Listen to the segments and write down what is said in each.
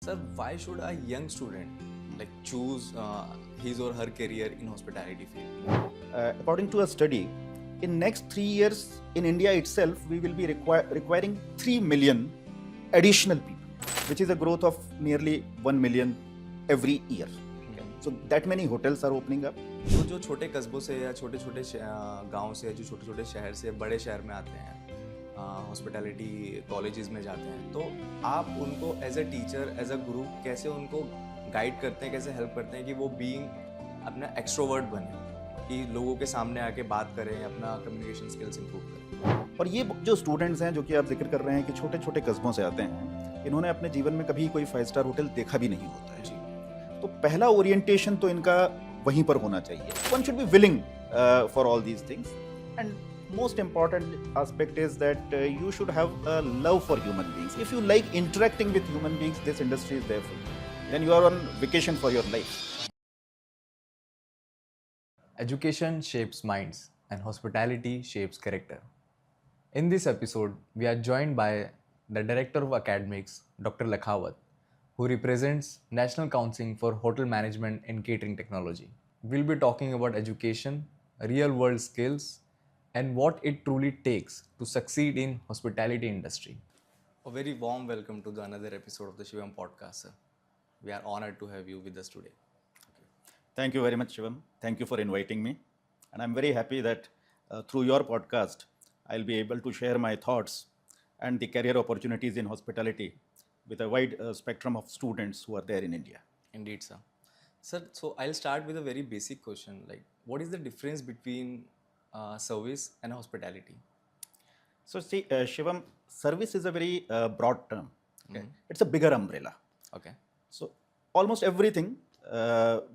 Sir, why should a young student like choose his or her career in hospitality field? According to a study, in next 3 years in India itself, we will be requiring 3 million additional people, which is a growth of nearly 1 million every year. Okay. So that many hotels are opening up. तो जो छोटे कस्बों से या छोटे छोटे गांव से, जो छोटे छोटे शहर से बड़े शहर में आते हैं, हॉस्पिटैलिटी कॉलेजेस में जाते हैं, तो आप उनको as a teacher, as a guru कैसे उनको गाइड करते हैं, कैसे हेल्प करते हैं कि वो बीइंग अपना एक्सट्रोवर्ट बने, कि लोगों के सामने आके बात करें, अपना कम्युनिकेशन स्किल्स इंप्रूव करें? और ये जो स्टूडेंट्स हैं जो कि आप जिक्र कर रहे हैं कि छोटे छोटे कस्बों से आते हैं, इन्होंने अपने जीवन में कभी कोई 5 स्टार होटल देखा भी नहीं होता है जी। तो पहला ओरिएंटेशन तो इनका वहीं पर होना चाहिए. One should be willing for all these things, and most important aspect is that you should have a love for human beings. If you like interacting with human beings, this industry is there for you. Then you are on vacation for your life. Education shapes minds and hospitality shapes character. In this episode, we are joined by the Director of Academics, Dr. Lakhawat, who represents National Council for Hotel Management and Catering Technology. We'll be talking about education, real-world skills, and what it truly takes to succeed in hospitality industry. A very warm welcome to another episode of the Shivam podcast, sir. We are honored to have you with us today. Thank you very much, Shivam. Thank you for inviting me. And I'm very happy that through your podcast, I'll be able to share my thoughts and the career opportunities in hospitality with a wide spectrum of students who are there in India. Indeed, sir. Sir, so I'll start with a very basic question. Like, what is the difference between service and hospitality? So see, Shivam, service is a very broad term. Okay? It's a bigger umbrella. Okay. So almost everything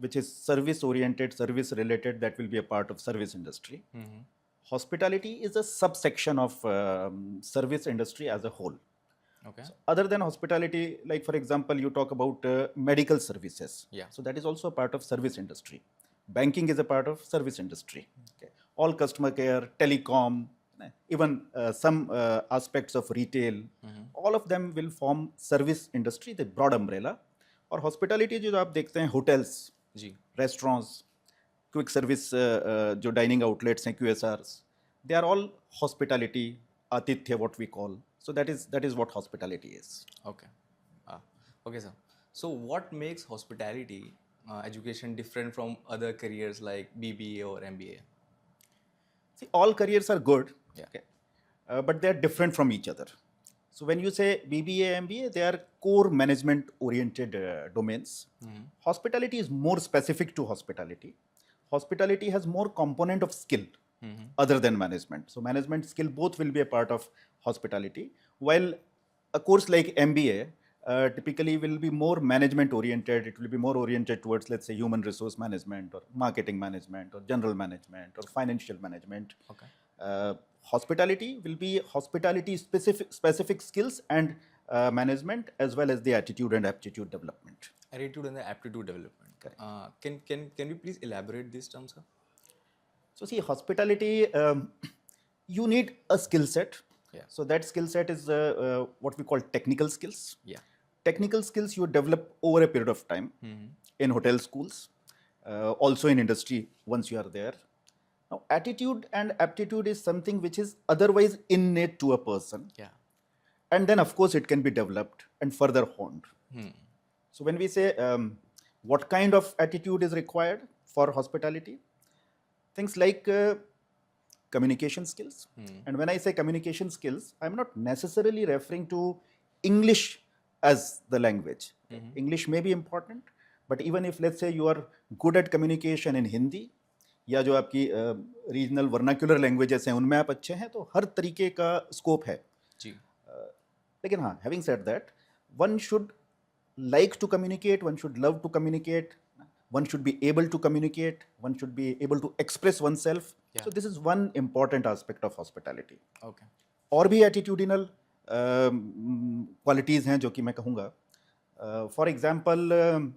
which is service oriented, service related, that will be a part of service industry. Hospitality is a subsection of service industry as a whole. Okay. So other than hospitality, like for example, you talk about medical services. Yeah. So that is also a part of service industry. Banking is a part of service industry. Okay. All customer care, telecom, even some aspects of retail, all of them will form service industry, the broad umbrella. और hospitality जो आप देखते हैं, hotels, जी, restaurants, quick service जो dining outlets हैं, QSRs, they are all hospitality, आतिथ्य what we call. So that is what hospitality is. Okay. Okay, sir. So what makes hospitality education different from other careers like BBA or MBA? See, all careers are good, Yeah. okay, but they are different from each other. So when you say BBA, MBA, they are core management oriented domains. Hospitality is more specific to hospitality. Hospitality has more component of skill other than management. So management skill both will be a part of hospitality, while a course like MBA typically will be more management oriented. It will be more oriented towards, let's say, human resource management or marketing management or general management or financial management. Okay. Hospitality will be hospitality specific skills and management, as well as the attitude and aptitude development. Attitude and the aptitude development. Correct. Can you please elaborate these terms, sir? So see, hospitality, you need a skill set. Yeah. So that skill set is what we call technical skills. Yeah. Technical skills you develop over a period of time in hotel schools, also in industry once you are there. Now, attitude and aptitude is something which is otherwise innate to a person. Yeah. And then, of course, it can be developed and further honed. So when we say what kind of attitude is required for hospitality, things like communication skills. And when I say communication skills, I'm not necessarily referring to English as the language. English may be important, but even if, let's say, you are good at communication in Hindi, या जो आपकी regional vernacular languages हैं उनमें आप अच्छे हैं, तो हर तरीके का स्कोप है जी. लेकिन हाँ, having said that, one should like to communicate, one should love to communicate, one should be able to communicate, one should be able to express oneself. Yeah. So this is one important aspect of hospitality. Okay. और भी attitudinal qualities हैं जो कि मैं कहूँगा. For example,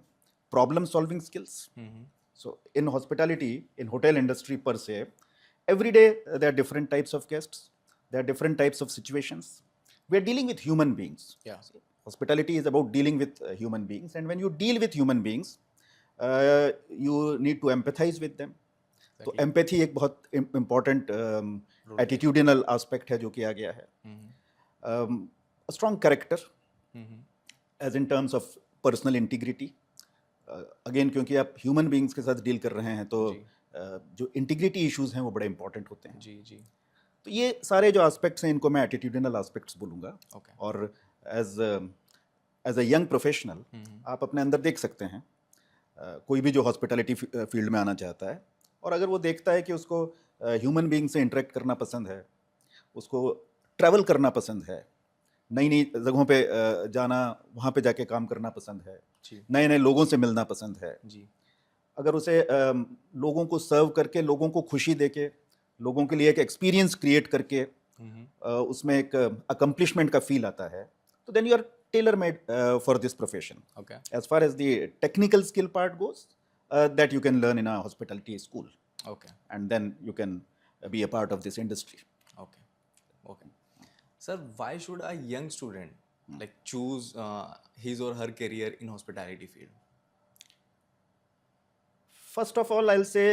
problem solving skills. So in hospitality, in hotel industry per se, every day there are different types of guests, there are different types of situations. We are dealing with human beings. Yeah. Hospitality is about dealing with human beings, and when you deal with human beings, you need to empathize with them. तो empathy एक बहुत important attitudinal aspect है जो कि आ गया है. A strong character, as in terms of personal integrity. Again, क्योंकि आप human beings के साथ deal कर रहे हैं तो जो integrity issues हैं वो बड़े important होते हैं. जी जी. तो ये सारे जो aspects हैं इनको मैं attitudinal aspects बोलूँगा. और as a young professional आप अपने अंदर देख सकते हैं कोई भी जो हॉस्पिटैलिटी फील्ड में आना चाहता है और अगर वो देखता है कि उसको ह्यूमन बीइंग से इंटरेक्ट करना पसंद है, उसको ट्रैवल करना पसंद है, नई नई जगहों पे जाना, वहाँ पे जाके काम करना पसंद है, नए नए लोगों से मिलना पसंद है जी. अगर उसे लोगों को सर्व करके, लोगों को खुशी देके, लोगों के लिए एक एक्सपीरियंस क्रिएट करके उसमें एक अकम्पलिशमेंट का फील आता है, तो then you are tailor-made for this profession. Okay. As far as the technical skill part goes, that you can learn in a hospitality school. Okay. And then you can be a part of this industry. Okay. Okay. Sir, why should a young student like choose his or her career in hospitality field? First of all, I'll say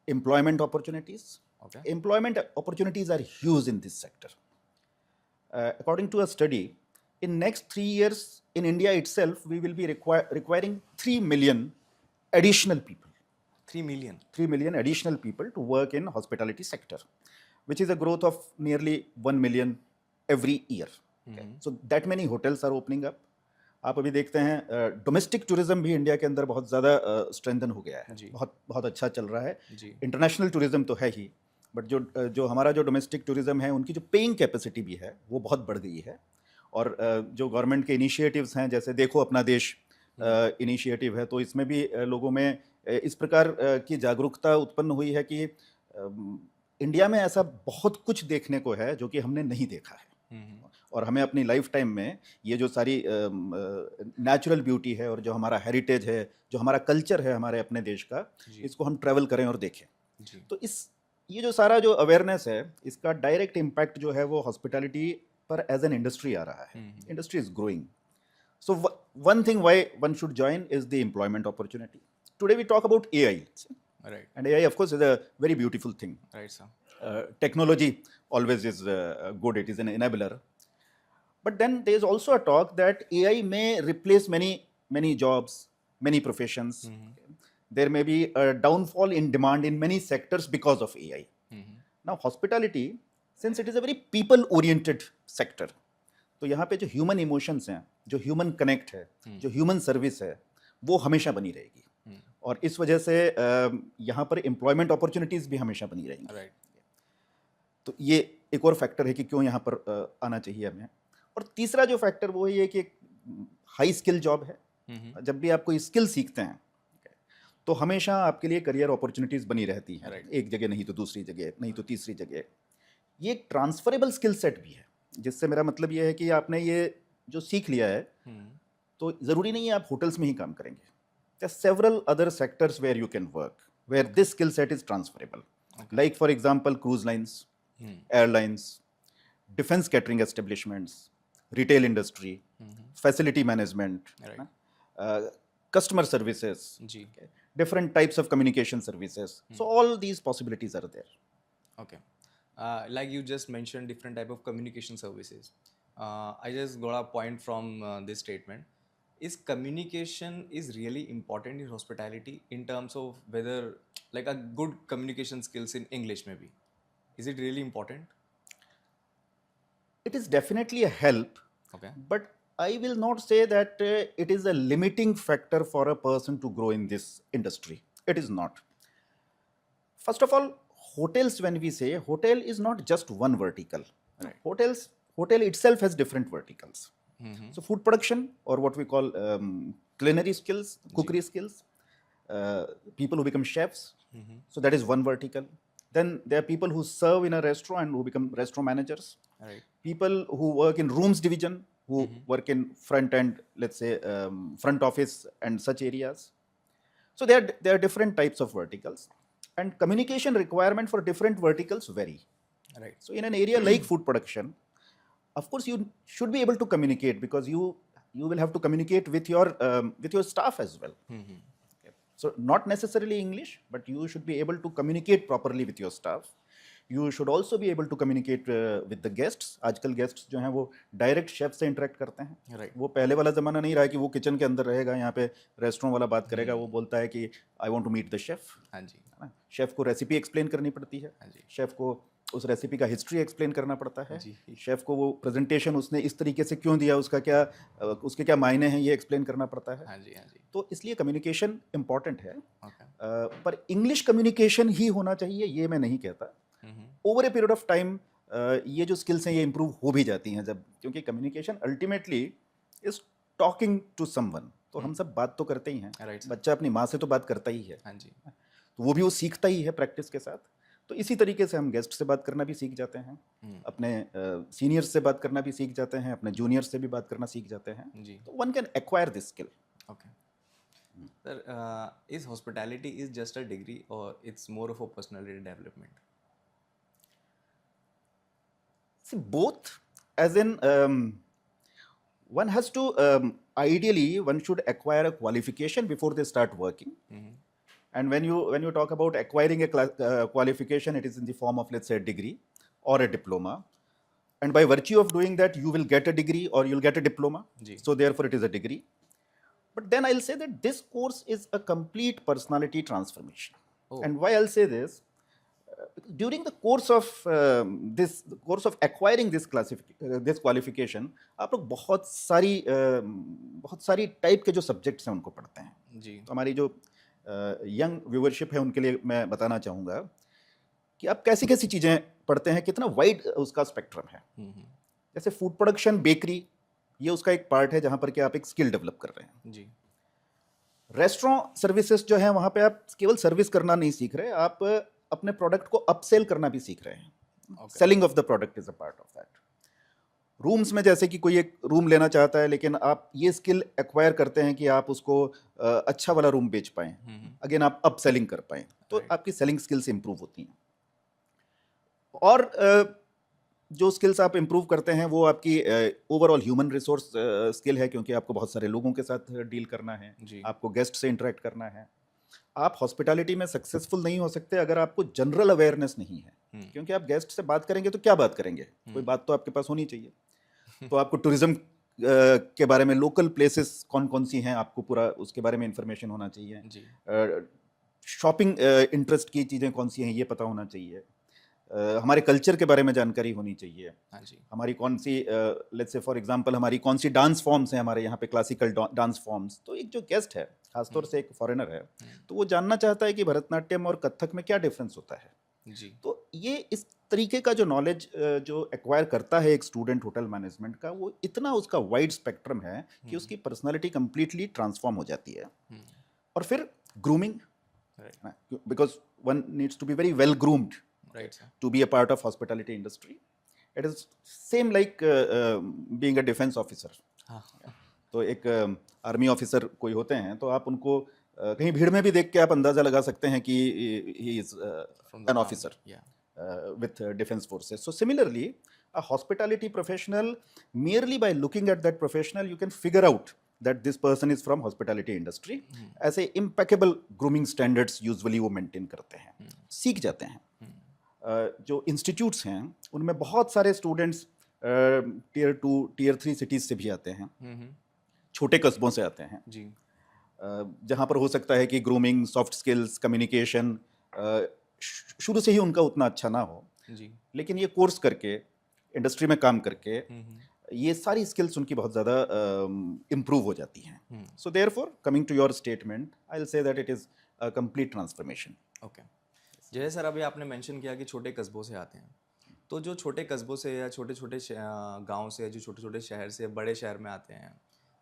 employment opportunities. Okay. Employment opportunities are huge in this sector. According to a study, in next 3 years in India itself, we will be requiring 3 million additional people. 3 million? 3 million additional people to work in hospitality sector, which is a growth of nearly 1 million every year. Okay. So that many hotels are opening up. आप अभी देखते हैं domestic tourism भी India के अंदर बहुत ज़्यादा strengthen हो गया है, बहुत अच्छा चल रहा है. इंटरनेशनल टूरिज्म तो है ही, बट जो हमारा जो डोमेस्टिक टूरिज्म है उनकी जो पेइंग कैपेसिटी भी है वो बहुत बढ़ गई है. और जो गवर्नमेंट के इनिशिएटिव्स हैं, जैसे देखो अपना देश इनिशिएटिव है, तो इसमें भी लोगों में इस प्रकार की जागरूकता उत्पन्न हुई है कि इंडिया में ऐसा बहुत कुछ देखने को है जो कि हमने नहीं देखा है. और हमें अपनी लाइफ टाइम में ये जो सारी नेचुरल ब्यूटी है और जो हमारा हेरिटेज है, जो हमारा कल्चर है हमारे अपने देश का, इसको हम ट्रैवल करें और देखें. तो ये जो सारा जो अवेयरनेस है, इसका डायरेक्ट इम्पैक्ट जो है वो हॉस्पिटैलिटी पर एज एन इंडस्ट्री आ रहा है. Industry is growing. So one thing why one should join is the employment opportunity. Today we talk about AI. Right. And AI, of course, is a very beautiful thing. Right, sir. Technology always is good. It is an enabler. But then there is also a talk that AI may replace many jobs, many professions. There may be a downfall in demand in many sectors because of AI. Now, hospitality, since it is a very people-oriented sector, तो यहाँ पे जो human emotions हैं, जो human connect है, जो human service है, वो हमेशा बनी रहेगी. और इस वजह से यहाँ पर एम्प्लॉयमेंट अपॉर्चुनिटीज भी हमेशा बनी रहेंगी. Right. तो ये एक और फैक्टर है कि क्यों यहाँ पर आना चाहिए हमें. और तीसरा जो फैक्टर वो ये कि एक हाई स्किल जॉब है. जब भी आप कोई स्किल सीखते हैं तो हमेशा आपके लिए करियर अपॉर्चुनिटीज बनी रहती हैं. Right. एक जगह नहीं तो दूसरी जगह, नहीं तो तीसरी जगह. ये एक ट्रांसफरेबल स्किल सेट भी है, जिससे मेरा मतलब ये है कि आपने ये जो सीख लिया है तो ज़रूरी नहीं है आप होटल्स में ही काम करेंगे. There are several other sectors where you can work, where this skill set is transferable. Okay. Like, for example, cruise lines, airlines, defense catering establishments, retail industry, facility management, right. Customer services, okay, different types of communication services. So all these possibilities are there. Okay. Like you just mentioned different type of communication services. I just got a point from this statement. Is communication is really important in hospitality in terms of whether like a good communication skills in English maybe? Is it really important? It is definitely a help. Okay. But I will not say that it is a limiting factor for a person to grow in this industry. It is not. First of all, hotels, when we say hotel is not just one vertical. Right. Hotel itself has different verticals. So food production, or what we call culinary skills, cookery skills, people who become chefs. So that is one vertical. Then there are people who serve in a restaurant and who become restaurant managers. Right. People who work in rooms division, who work in front end, let's say front office and such areas. So there are different types of verticals, and communication requirement for different verticals vary. Right. So in an area like food production, of course you should be able to communicate, because you will have to communicate with your staff as well. Okay. So not necessarily English, but you should be able to communicate properly with your staff. You should also be able to communicate with the guests. आजकल guests जो हैं वो direct chef से interact करते हैं. Right. वो पहले वाला ज़माना नहीं रहा कि वो किचन के अंदर रहेगा, यहाँ पे रेस्टोरेंट वाला बात करेगा. वो बोलता है कि I want to meet the chef. हाँ जी. शेफ को रेसिपी एक्सप्लेन करनी पड़ती है. हाँ जी. शेफ को उस रेसिपी का हिस्ट्री एक्सप्लेन करना पड़ता है. जी. शेफ को वो प्रेजेंटेशन उसने इस तरीके से क्यों दिया, उसके क्या मायने हैं, ये एक्सप्लेन करना पड़ता है. हाँ जी. हाँ जी. तो इसलिए कम्युनिकेशन इंपॉर्टेंट है. Okay. पर इंग्लिश कम्युनिकेशन ही होना चाहिए ये मैं नहीं कहता. Over a period of time ये जो स्किल्स हैं ये इंप्रूव हो भी जाती हैं, जब क्योंकि communication ultimately is talking to someone. तो हम सब बात तो करते ही हैं. Right. बच्चा अपनी माँ से तो बात करता ही है. हाँ जी. तो वो भी वो सीखता ही है प्रैक्टिस के साथ. तो इसी तरीके से हम गेस्ट से बात करना भी सीख जाते हैं, अपने सीनियर्स से बात करना भी सीख जाते हैं, अपने जूनियर्स से भी बात करना सीख जाते हैं. जी. तो one can acquire this skill. Okay. Sir, is hospitality is just a degree or it's more of a personality development? See, both, as in one has to ideally one should acquire a qualification before they start working. And when you talk about acquiring a qualification, it is in the form of, let's say, a degree or a diploma. And by virtue of doing that, you will get a degree or you'll get a diploma. जी. So therefore, it is a degree. But then I'll say that this course is a complete personality transformation. Oh. And why I'll say this? During the course of acquiring this qualification, आप लोग बहुत सारी type के जो subjects हैं उनको पढ़ते हैं. जी. तो हमारी जो यंग व्यूअरशिप है उनके लिए मैं बताना चाहूँगा कि आप कैसी कैसी चीज़ें पढ़ते हैं, कितना वाइड उसका स्पेक्ट्रम है. जैसे फूड प्रोडक्शन, बेकरी, ये उसका एक पार्ट है जहाँ पर कि आप एक स्किल डेवलप कर रहे हैं. जी. रेस्टोरेंट सर्विसेज जो है वहाँ पे आप केवल सर्विस करना नहीं सीख रहे, आप अपने प्रोडक्ट को अपसेल करना भी सीख रहे हैं. Selling of the product is a part of that. Rooms में जैसे कि कोई एक रूम लेना चाहता है, लेकिन आप ये स्किल एक्वायर करते हैं कि आप उसको अच्छा वाला रूम बेच पाएं, अगेन आप अपसेलिंग कर पाएं, तो Right. आपकी सेलिंग स्किल्स इंप्रूव होती हैं. और जो स्किल्स आप इंप्रूव करते हैं वो आपकी ओवरऑल ह्यूमन रिसोर्स स्किल है, क्योंकि आपको बहुत सारे लोगों के साथ डील करना है, जी. आपको गेस्ट से इंटरेक्ट करना है. आप हॉस्पिटैलिटी में सक्सेसफुल नहीं हो सकते अगर आपको जनरल अवेयरनेस नहीं है, क्योंकि आप गेस्ट से बात करेंगे तो क्या बात करेंगे, कोई बात तो आपके पास होनी चाहिए. तो आपको टूरिज्म के बारे में, लोकल प्लेसेस कौन कौन सी हैं, आपको पूरा उसके बारे में इंफॉर्मेशन होना चाहिए. जी. शॉपिंग इंटरेस्ट की चीज़ें कौन सी हैं ये पता होना चाहिए. हमारे कल्चर के बारे में जानकारी होनी चाहिए. हाँ जी. हमारी कौन सी, लेट्स से फॉर एग्जांपल, हमारी कौन सी डांस फॉर्म्स हैं हमारे यहाँ पे, क्लासिकल डांस फॉर्म्स. तो एक जो गेस्ट है, खासतौर से एक फॉरेनर है, तो वो जानना चाहता है कि भरतनाट्यम और कथक में क्या डिफरेंस होता है. जी. तो ये इस तरीके का जो नॉलेज जो एक्वायर करता है एक स्टूडेंट होटल मैनेजमेंट का, वो इतना उसका वाइड स्पेक्ट्रम है कि उसकी पर्सनालिटी कंप्लीटली ट्रांसफॉर्म हो जाती है. और फिर grooming, because one needs to be very well groomed Right, sir. to be a part of hospitality industry. It is same like being a defense officer. तो एक आर्मी ऑफिसर कोई होते हैं तो आप उनको कहीं भीड़ में भी देख के आप अंदाजा लगा सकते हैं कि he is an officer with defense forces. So similarly, a hospitality professional, merely by looking at that professional, you can figure out that this person is from hospitality industry. ऐसे impeccable grooming standards usually वो maintain करते हैं, सीख जाते हैं. जो institutes हैं उनमें बहुत सारे स्टूडेंट्स टियर 2 टियर 3 सिटीज़ से भी आते हैं, छोटे कस्बों से आते हैं. जी. जहाँ पर हो सकता है कि ग्रूमिंग, सॉफ्ट स्किल्स, कम्युनिकेशन शुरू से ही उनका उतना अच्छा ना हो. जी. लेकिन ये कोर्स करके, इंडस्ट्री में काम करके, ये सारी स्किल्स उनकी बहुत ज़्यादा इम्प्रूव हो जाती हैं. So therefore, coming to your statement, I will say that it is a complete transformation. Okay. जैसे सर अभी आपने मेंशन किया कि छोटे कस्बों से आते हैं, तो जो छोटे कस्बों से या छोटे छोटे गांव से, जो छोटे छोटे शहर से बड़े शहर में आते हैं,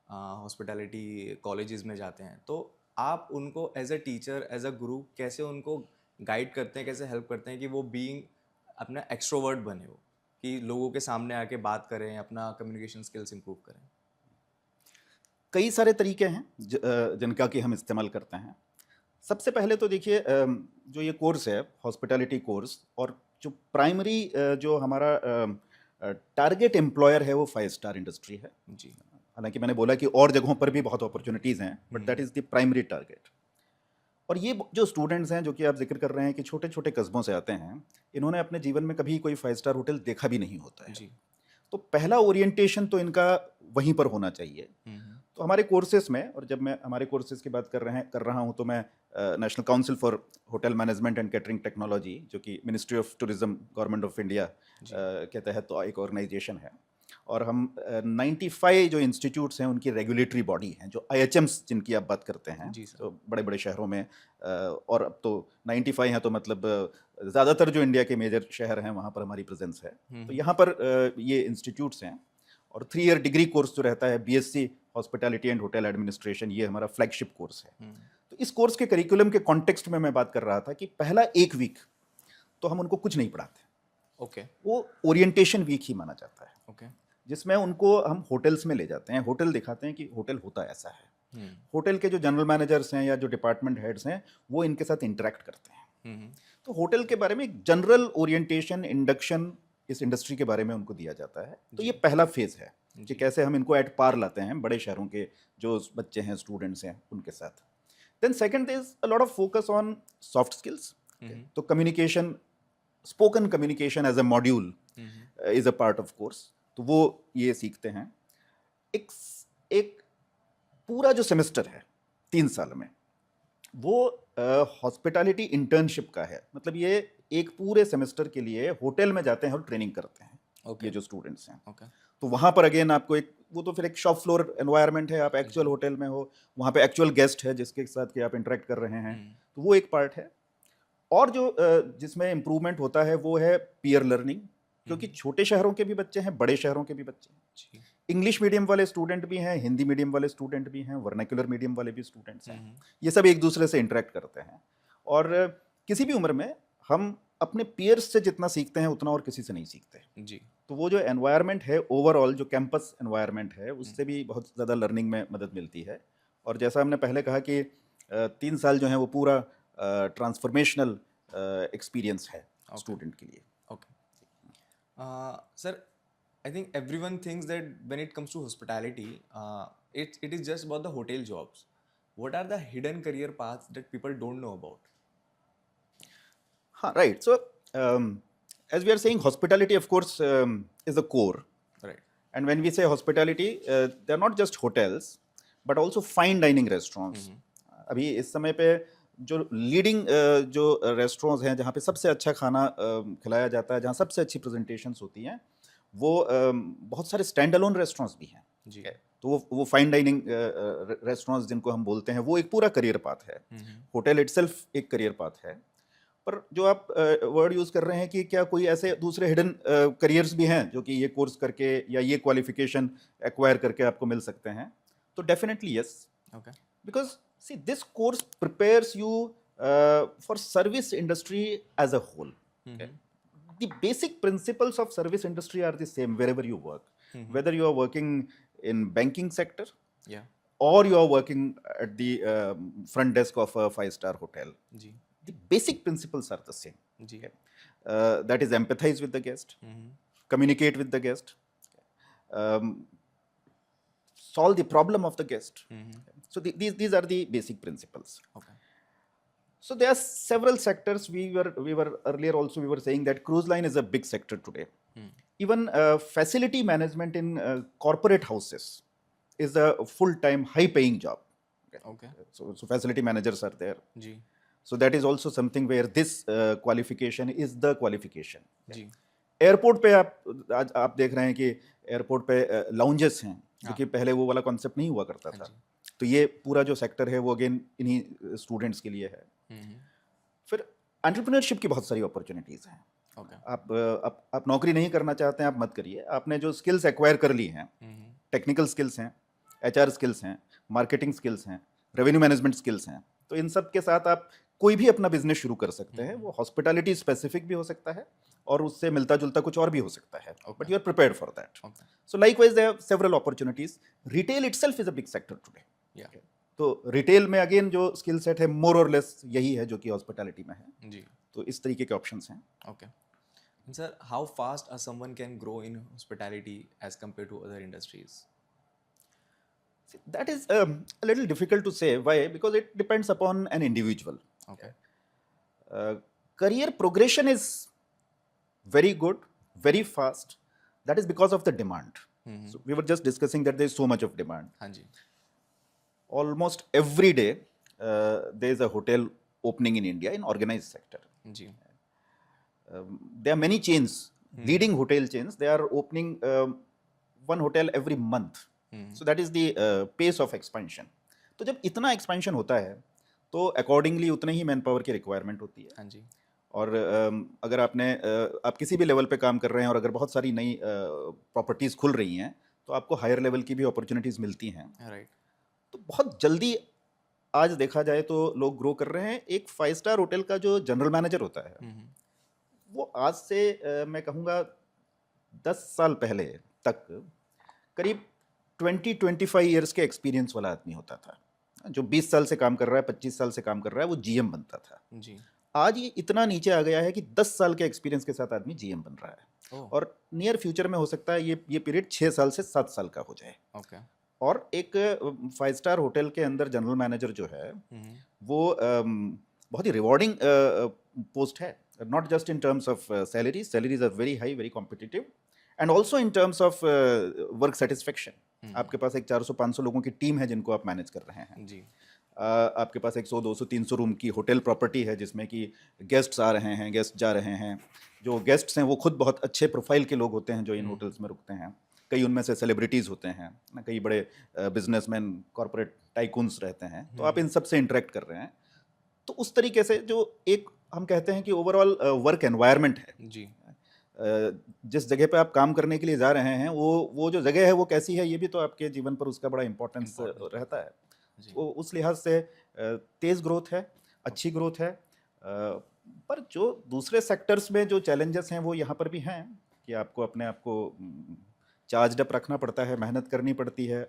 हॉस्पिटैलिटी कॉलेजेस में जाते हैं, तो आप उनको as a teacher, as a guru कैसे उनको गाइड करते हैं, कैसे हेल्प करते हैं कि वो बीइंग अपना एक्सट्रोवर्ट बने, हो कि लोगों के सामने आके बात करें, अपना कम्युनिकेशन स्किल्स इंप्रूव करें? कई सारे तरीके हैं जिनका कि हम इस्तेमाल करते हैं. सबसे पहले तो देखिए, जो ये कोर्स है हॉस्पिटैलिटी कोर्स, और जो प्राइमरी जो हमारा टारगेट एम्प्लॉयर है वो 5 स्टार इंडस्ट्री है। जी हालांकि मैंने बोला कि और जगहों पर भी बहुत अपॉर्चुनिटीज़ हैं, but that is the primary target. और ये जो स्टूडेंट्स हैं जो कि आप जिक्र कर रहे हैं कि छोटे छोटे कस्बों से आते हैं, इन्होंने अपने जीवन में कभी कोई 5 स्टार होटल देखा भी नहीं होता है। जी तो पहला ओरिएंटेशन तो इनका वहीं पर होना चाहिए। तो हमारे कोर्सेज में, और जब मैं हमारे कोर्सेज की बात कर रहा हूँ, तो मैं national council for hotel management and catering technology, जो कि ministry of tourism government of India के तहत तो एक ऑर्गेनाइजेशन है, और हम 95 जो इंस्टीट्यूट्स हैं उनकी रेगुलेटरी बॉडी हैं, जो IHMs जिनकी आप बात करते हैं, जी सर। तो बड़े बड़े शहरों में, और अब तो 95 हैं, तो मतलब ज़्यादातर जो इंडिया के मेजर शहर हैं वहाँ पर हमारी प्रेजेंस है। तो यहाँ पर ये इंस्टीट्यूट्स हैं, और 3 ईयर डिग्री कोर्स जो रहता है BSc hospitality and hotel administration, ये हमारा फ्लैगशिप कोर्स है। तो इस कोर्स के करिकुलम के कॉन्टेक्स्ट में मैं बात कर रहा था कि पहला 1 वीक तो हम उनको कुछ नहीं पढ़ाते, ओके वो ओरिएंटेशन वीक ही माना जाता है, ओके जिसमें उनको हम होटल्स में ले जाते हैं, होटल दिखाते हैं कि होटल होता ऐसा है। होटल के जो जनरल मैनेजर्स हैं या जो डिपार्टमेंट हेड्स हैं, वो इनके साथ इंटरेक्ट करते हैं। तो होटल के बारे में एक जनरल ओरिएंटेशन, इंडक्शन इस इंडस्ट्री के बारे में उनको दिया जाता है। तो ये पहला फेज है कि कैसे हम इनको एट पार लाते हैं बड़े शहरों के जो बच्चे हैं, स्टूडेंट्स हैं, उनके साथ। Then second is a lot of focus on soft skills. तो communication, spoken communication as a module is a part of course, तो वो ये सीखते हैं। एक पूरा जो सेमेस्टर है 3 साल में, वो हॉस्पिटैलिटी इंटर्नशिप का है। मतलब ये एक पूरे सेमेस्टर के लिए होटल में जाते हैं और ट्रेनिंग करते हैं, ये जो स्टूडेंट्स हैं। तो वहाँ पर अगेन आपको वो तो फिर एक शॉप फ्लोर एनवायरनमेंट है, आप एक्चुअल होटल में हो, वहाँ पे एक्चुअल गेस्ट है जिसके साथ कि आप इंटरेक्ट कर रहे हैं, तो वो एक पार्ट है। और जो जिसमें इम्प्रूवमेंट होता है वो है पीयर लर्निंग, क्योंकि छोटे शहरों के भी बच्चे हैं, बड़े शहरों के भी बच्चे हैं, इंग्लिश मीडियम वाले स्टूडेंट भी हैं, हिंदी मीडियम वाले स्टूडेंट भी हैं, वर्नाक्युलर मीडियम वाले भी स्टूडेंट्स हैं। ये सब एक दूसरे से इंटरेक्ट करते हैं, और किसी भी उम्र में हम अपने पीयर्स से जितना सीखते हैं उतना और किसी से नहीं सीखते जी। तो वो जो एनवायरनमेंट है, ओवरऑल जो कैंपस एनवायरनमेंट है, उससे भी बहुत ज़्यादा लर्निंग में मदद मिलती है। और जैसा हमने पहले कहा कि 3 साल जो है वो पूरा ट्रांसफॉर्मेशनल एक्सपीरियंस है स्टूडेंट के लिए। Sir, I think everyone thinks that when it comes to hospitality, it is just about the hotel jobs. What are the hidden career paths that people don't know about? हाँ, right. So, as we are saying, hospitality, of course, is the core. Right. And when we say hospitality, they are not just hotels, but also fine dining restaurants. अभी इस समय पे जो leading जो restaurants हैं जहाँ पे सबसे अच्छा खाना खिलाया जाता है, जहाँ सबसे अच्छी प्रेजेंटेशंस होती हैं, वो बहुत सारे स्टैंड अलोन रेस्टोरेंट्स भी हैं। जी। तो वो फाइन डाइनिंग रेस्टोरेंट्स जिनको हम बोलते हैं, वो एक पूरा करियर पाथ है। होटल इटसेल्फ एक करियर पाथ है। पर जो आप वर्ड यूज़ कर रहे हैं कि क्या कोई ऐसे दूसरे हिडन करियर्स भी हैं जो कि ये कोर्स करके या ये क्वालिफिकेशन एक्वायर करके आपको मिल सकते हैं, तो definitely yes. Okay. Because see, this course prepares you for service industry as a whole. Okay? The basic principles of service industry are the same wherever you work. Whether you are working in banking sector, Yeah. or you are working at the front desk of a 5-star hotel. जी. The basic principles are the same. जी. Okay? That is empathize with the guest, communicate with the guest, solve the problem of the guest. So these are the basic principles. Okay. So there are several sectors. We were earlier also we were saying that cruise line is a big sector today. Even facility management in corporate houses is a full-time, high-paying job. Okay. So facility managers are there. जी. So that is also something where this qualification is the qualification. जी. Airport पे आज आप देख रहे हैं कि airport पे लाउंजेस हैं, जो कि पहले वो वाला कॉन्सेप्ट नहीं हुआ करता था। तो ये पूरा जो सेक्टर है वो अगेन इन्हीं स्टूडेंट्स के लिए है। फिर एंटरप्रेन्योरशिप की बहुत सारी अपॉर्चुनिटीज़ हैं। आप नौकरी नहीं करना चाहते हैं, आप मत करिए। आपने जो स्किल्स एक्वायर कर ली हैं, टेक्निकल स्किल्स हैं, HR स्किल्स हैं, मार्केटिंग स्किल्स हैं, रेवेन्यू मैनेजमेंट स्किल्स हैं, तो इन सब के साथ आप कोई भी अपना बिजनेस शुरू कर सकते हैं। वो हॉस्पिटैलिटी स्पेसिफिक भी हो सकता है और उससे मिलता जुलता कुछ और भी हो सकता है, but you are prepared for that. So likewise there are several opportunities. Retail itself is a big sector today. तो रिटेल में अगेन जो स्किल सेट है मोर और लेस यही है जो कि हॉस्पिटैलिटी में है। जी. तो इस तरीके के ऑप्शंस हैं। Okay. And sir, how fast someone can grow in hospitality as compared to other industries? See, that is a little difficult to say. Why? Because it depends upon an individual. Okay. Career progression is very good, very fast. That is because of the demand. So we were just discussing that there is so much of demand. हाँ जी. Almost every day, there is a hotel opening in India in organized sector. Ji. There are many chains, leading hotel chains. They are opening one hotel every month. So that is the pace of expansion. तो जब इतना expansion होता है, तो accordingly उतने ही man power की requirement होती है. हाँ जी. और अगर आप किसी भी लेवल पे काम कर रहे हैं और अगर बहुत सारी नई प्रॉपर्टीज खुल रही हैं, तो आपको हायर लेवल की भी अपॉर्चुनिटीज मिलती हैं. राइट. तो बहुत जल्दी आज देखा जाए तो लोग ग्रो कर रहे हैं. एक 5 स्टार होटल का जो जनरल मैनेजर होता है, वो आज से मैं कहूँगा 10 साल पहले तक करीब 20-25 ईयर्स के एक्सपीरियंस वाला आदमी होता था. जो 20 साल से काम कर रहा है, 25 साल से काम कर रहा है, वो जीएम बनता था. जी. आज ये इतना नीचे आ गया है कि 10 साल के एक्सपीरियंस के साथ आदमी जीएम बन रहा है. और नियर फ्यूचर में हो सकता है ये पीरियड 6 साल से 7 साल का हो जाए. ओके. और एक 5 स्टार होटल के अंदर जनरल मैनेजर जो है, वो बहुत ही रिवॉर्डिंग पोस्ट है. Not just in terms of salaries are very high, very competitive, and also in terms of work satisfaction. आपके पास एक 400-500 लोगों की टीम है जिनको आप मैनेज कर रहे हैं. जी. आपके पास 100, 200, 300 रूम की होटल प्रॉपर्टी है जिसमें कि गेस्ट्स आ रहे हैं, गेस्ट जा रहे हैं. जो गेस्ट्स हैं वो खुद बहुत अच्छे प्रोफाइल के लोग होते हैं जो इन होटल्स में रुकते हैं. कई उनमें से सेलिब्रिटीज़ होते हैं ना, कई बड़े बिजनेसमैन, कॉरपोरेट टाइकून्स रहते हैं. तो आप इन सब से इंटरेक्ट कर रहे हैं. तो उस तरीके से जो एक हम कहते हैं कि ओवरऑल वर्क एनवायरनमेंट है, जी. जिस जगह पे आप काम करने के लिए जा रहे हैं, वो जो जगह है वो कैसी है, ये भी तो आपके जीवन पर उसका बड़ा इंपॉर्टेंस रहता है. वो उस लिहाज से तेज़ ग्रोथ है, अच्छी ग्रोथ है. पर जो दूसरे सेक्टर्स में जो चैलेंजेस हैं वो यहाँ पर भी हैं कि आपको अपने आप को चार्जड अप रखना पड़ता है, मेहनत करनी पड़ती है,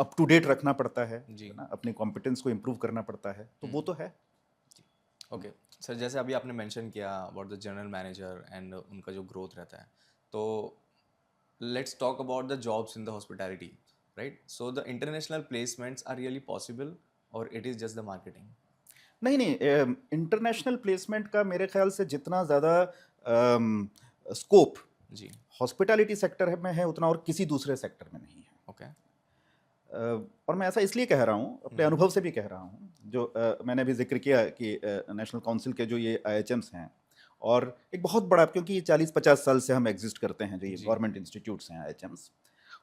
अप टू डेट रखना पड़ता है ना, अपने कॉम्पिटेंस को इम्प्रूव करना पड़ता है. तो वो तो है. ओके सर, जैसे अभी आपने मेंशन किया about the general manager and उनका जो ग्रोथ रहता है, तो let's talk about the jobs in the hospitality, right? So the international placements are really possible और it is just the marketing? नहीं, इंटरनेशनल प्लेसमेंट का मेरे ख्याल से जितना ज़्यादा स्कोप जी हॉस्पिटैलिटी सेक्टर में है, उतना और किसी दूसरे सेक्टर में नहीं है. ओके. और मैं ऐसा इसलिए कह रहा हूँ, अपने अनुभव से भी कह रहा हूँ. जो मैंने अभी जिक्र किया कि नेशनल काउंसिल के जो ये IHMs हैं, और एक बहुत बड़ा, क्योंकि ये 40-50 साल से हम एग्जिस्ट करते हैं, जो ये गवर्नमेंट इंस्टीट्यूट्स हैं IHMs,